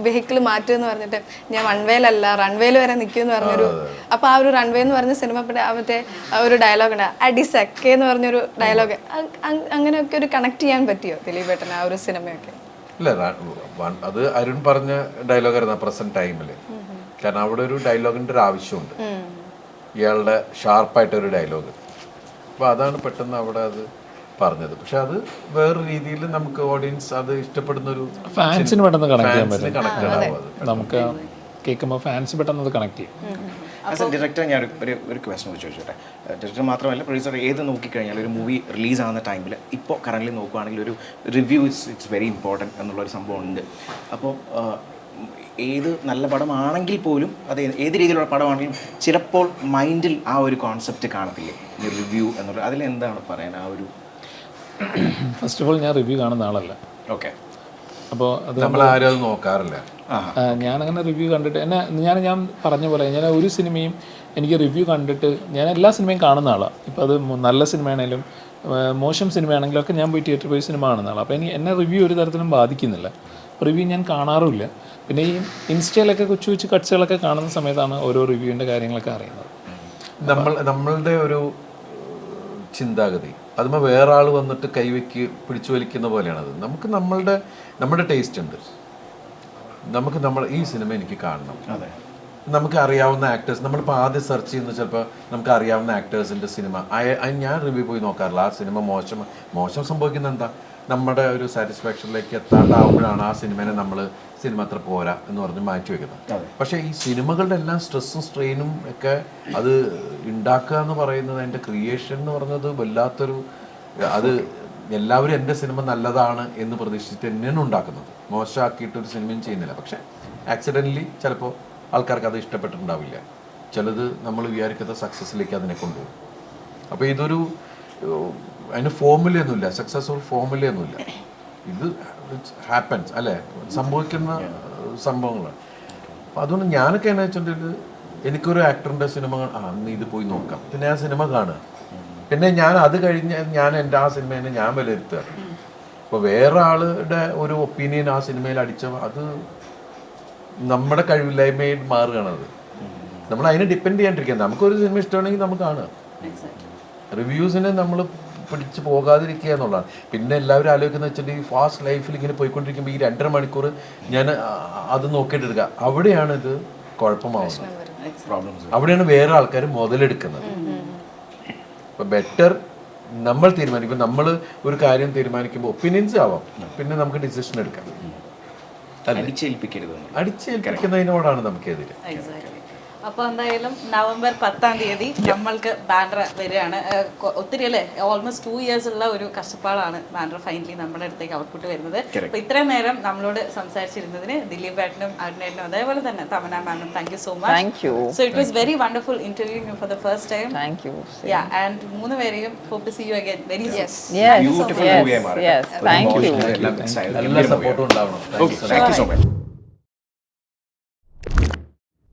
വെഹിക്കിൾ മാറ്റുമെന്ന് പറഞ്ഞിട്ട് ഞാൻ 1 wayലല്ല റൺവേയിൽ വരെ നിൽക്കുമെന്ന് പറഞ്ഞൊരു, അപ്പോൾ ആ ഒരു 1 way എന്ന് പറഞ്ഞ സിനിമ മറ്റേ ഒരു ഡയലോഗ് ഉണ്ട്, അടിസക്കെ എന്ന് പറഞ്ഞൊരു ഡയലോഗ്. അങ്ങനെയൊക്കെ ഒരു കണക്ട് ചെയ്യാൻ പറ്റിയോ ദിലീപേട്ടന് ആ ഒരു സിനിമയൊക്കെ? ഇല്ല, അത് അരുൺ പറഞ്ഞ ഡയലോഗായിരുന്നു പ്രസന്റ് ടൈമിൽ. കാരണം അവിടെ ഒരു ഡയലോഗിന്റെ ഒരു ആവശ്യമുണ്ട്, ഇയാളുടെ ഷാർപ്പായിട്ടൊരു ഡയലോഗ്. അപ്പോൾ അതാണ് പെട്ടെന്ന് അവിടെ അത് പറഞ്ഞത്. പക്ഷെ അത് വേറെ രീതിയിൽ നമുക്ക് ഓഡിയൻസ് അത് ഇഷ്ടപ്പെടുന്ന ഒരു ഫാൻസിന് പെട്ടെന്ന് കണക്ട് ചെയ്യാൻ പറ്റും. നമുക്ക് കേൾക്കുമ്പോൾ ഫാൻസ് പെട്ടെന്ന് അത് കണക്ട് ചെയ്യും. ആസ് എ ഡയറക്ടർ ഞാൻ ഒരു ക്വസ്റ്റൻ ചോദിച്ചോട്ടെ. ഡയറക്ടർ മാത്രമല്ല പ്രൊഡ്യൂസർ ഏത് നോക്കിക്കഴിഞ്ഞാൽ ഒരു മൂവി റിലീസ് ആകുന്ന ടൈമിൽ ഇപ്പോൾ കറൻ്റ് നോക്കുകയാണെങ്കിൽ ഒരു റിവ്യൂ ഇറ്റ്സ് വെരി ഇമ്പോർട്ടൻറ്റ് എന്നുള്ളൊരു സംഭവം ഉണ്ട്. അപ്പോൾ ഏത് നല്ല പടമാണെങ്കിൽ പോലും അത് ഏത് രീതിയിലുള്ള പടമാണെങ്കിലും ചിലപ്പോൾ മൈൻഡിൽ ആ ഒരു കോൺസെപ്റ്റ് കാണത്തില്ലേ, ഈ റിവ്യൂ എന്നുള്ളത്, അതിലെന്താണ് പറയാൻ ആ ഒരു? ഫസ്റ്റ് ഓഫ് ഓൾ ഞാൻ റിവ്യൂ കാണുന്ന ആളല്ല. ഓക്കെ. അപ്പോൾ അത് നമ്മളാരും അത് നോക്കാറില്ല. ഞാനങ്ങനെ റിവ്യൂ കണ്ടിട്ട് ഞാൻ പറഞ്ഞ പോലെ ഞാൻ ഒരു സിനിമയും എനിക്ക് റിവ്യൂ കണ്ടിട്ട് ഞാൻ എല്ലാ സിനിമയും കാണുന്ന ആളാണ്. ഇപ്പോൾ അത് നല്ല സിനിമയാണെങ്കിലും മോശം സിനിമയാണെങ്കിലും ഒക്കെ ഞാൻ പോയി തിയേറ്ററിൽ പോയി സിനിമ കാണുന്ന ആളാണ്. അപ്പോൾ എന്നെ റിവ്യൂ ഒരു തരത്തിലും ബാധിക്കുന്നില്ല. റിവ്യൂ ഞാൻ കാണാറുമില്ല. പിന്നെ ഈ ഇൻസ്റ്റയിലൊക്കെ കൊച്ചു കൊച്ചു കട്ട്സുകളൊക്കെ കാണുന്ന സമയത്താണ് ഓരോ റിവ്യൂവിൻ്റെ കാര്യങ്ങളൊക്കെ അറിയുന്നത്. നമ്മളുടെ ഒരു ചിന്താഗതി അതുമ്പോൾ വേറെ ആൾ വന്നിട്ട് കൈവയ്ക്ക് പിടിച്ചു വലിക്കുന്ന പോലെയാണത്. നമുക്ക് നമ്മുടെ ടേസ്റ്റ് ഉണ്ട്. നമുക്ക് ഈ സിനിമ എനിക്ക് കാണണം. നമുക്ക് അറിയാവുന്ന ആക്ടേഴ്സ്, നമ്മളിപ്പോൾ ആദ്യം സെർച്ച് ചെയ്യുന്ന ചിലപ്പോൾ നമുക്ക് അറിയാവുന്ന ആക്ടേഴ്സിൻ്റെ സിനിമ ഞാൻ റിവ്യൂ പോയി നോക്കാറില്ല. ആ സിനിമ മോശം സംഭവിക്കുന്ന എന്താ, നമ്മുടെ ഒരു സാറ്റിസ്ഫാക്ഷനിലേക്ക് എത്താണ്ടാവുമ്പോഴാണ് ആ സിനിമേനെ നമ്മൾ സിനിമ അത്ര പോരാ എന്ന് പറഞ്ഞ് മാറ്റി വെക്കുന്നത്. പക്ഷേ ഈ സിനിമകളുടെ എല്ലാം സ്ട്രെസ്സും സ്ട്രെയിനും ഒക്കെ അത് ഉണ്ടാക്കുക എന്ന് പറയുന്നത്, അതിൻ്റെ ക്രിയേഷൻ എന്ന് പറയുന്നത് വല്ലാത്തൊരു, അത് എല്ലാവരും എൻ്റെ സിനിമ നല്ലതാണ് എന്ന് പ്രതീക്ഷിച്ചിട്ട് തന്നെയാണ് ഉണ്ടാക്കുന്നത്. മോശമാക്കിയിട്ടൊരു സിനിമയും ചെയ്യുന്നില്ല. പക്ഷേ ആക്സിഡൻ്റലി ചിലപ്പോൾ ആൾക്കാർക്ക് അത് ഇഷ്ടപ്പെട്ടിട്ടുണ്ടാവില്ല. ചിലത് നമ്മൾ വിചാരിക്കാത്ത സക്സസ്സിലേക്ക് അതിനെ കൊണ്ടുപോകും. അപ്പോൾ ഇതൊരു അതിന് ഫോർമുലയൊന്നുമില്ല, സക്സസ്ഫുൾ ഫോർമുലയൊന്നുമില്ല. ഇത് ഹാപ്പൻസ് അല്ലേ, സംഭവിക്കുന്ന സംഭവങ്ങളാണ്. അപ്പോൾ അതുകൊണ്ട് ഞാനൊക്കെ എന്നു വെച്ചിട്ടുണ്ടെങ്കിൽ എനിക്കൊരു ആക്ടറിൻ്റെ സിനിമ അന്ന് ഇത് പോയി നോക്കാം, പിന്നെ ആ സിനിമ കാണുക, പിന്നെ ഞാൻ അത് കഴിഞ്ഞ് ഞാൻ എൻ്റെ ആ സിനിമേനെ ഞാൻ വിലയിരുത്തുകയാണ്. അപ്പോൾ വേറെ ആളുടെ ഒരു ഒപ്പീനിയൻ ആ സിനിമയിൽ അടിച്ച അത് നമ്മുടെ കഴിവില്ലായ്മയിൽ മാറുകയാണത്. നമ്മൾ അതിനെ ഡിപ്പെൻഡ് ചെയ്യാണ്ടിരിക്കുക. നമുക്കൊരു സിനിമ ഇഷ്ടമാണെങ്കിൽ നമുക്ക് കാണുക. റിവ്യൂസിനെ നമ്മൾ പിടിച്ച് പോകാതിരിക്കുക എന്നുള്ളതാണ്. പിന്നെ എല്ലാവരും ആലോചിക്കുന്നത് വെച്ചിട്ടുണ്ടെങ്കിൽ ഫാസ്റ്റ് ലൈഫിൽ ഇങ്ങനെ പോയിക്കൊണ്ടിരിക്കുമ്പോൾ ഈ 2.5 മണിക്കൂർ ഞാൻ അത് നോക്കിയിട്ട് എടുക്കുക, അവിടെയാണ് ഇത് കുഴപ്പമാവുന്നത്. അവിടെയാണ് വേറെ ആൾക്കാർ മുതലെടുക്കുന്നത്. അപ്പോൾ ബെറ്റർ നമ്മൾ തീരുമാനിക്കും. ഇപ്പം നമ്മൾ ഒരു കാര്യം തീരുമാനിക്കുമ്പോൾ ഒപ്പീനിയൻസ് ആവാം, പിന്നെ നമുക്ക് ഡിസിഷൻ എടുക്കാം. അടിച്ചേൽപ്പിക്കുന്നതിനോടാണ് നമുക്കെതിരെ. അപ്പോൾ എന്തായാലും നവംബർ 10-ാം തീയതി നമ്മൾക്ക് ബാൻഡ്ര വരികയാണ്. ഒത്തിരി അല്ലേ, ഓൾമോസ്റ്റ് 2 years ഉള്ള ഒരു കഷ്ടപ്പാടാണ് ബാൻഡ്ര ഫൈനലി നമ്മുടെ അടുത്തേക്ക് ഔട്ട്പുട്ട് വരുന്നത്. അപ്പോൾ ഇത്രയും നേരം നമ്മളോട് സംസാരിച്ചിരുന്നതിന് ദിലീപ് ഏട്ടനും അരുണേട്ടനും അതേപോലെ തന്നെ തമന്ന മാമും thank you so much. So it was very wonderful interviewing you for the first time. Thank you. Yeah, and 3 പേരെയും hope to see you again very soon. Yes. Thank you. എല്ലാ സപ്പോർട്ടും ഉണ്ടാവണം. Thank you so much.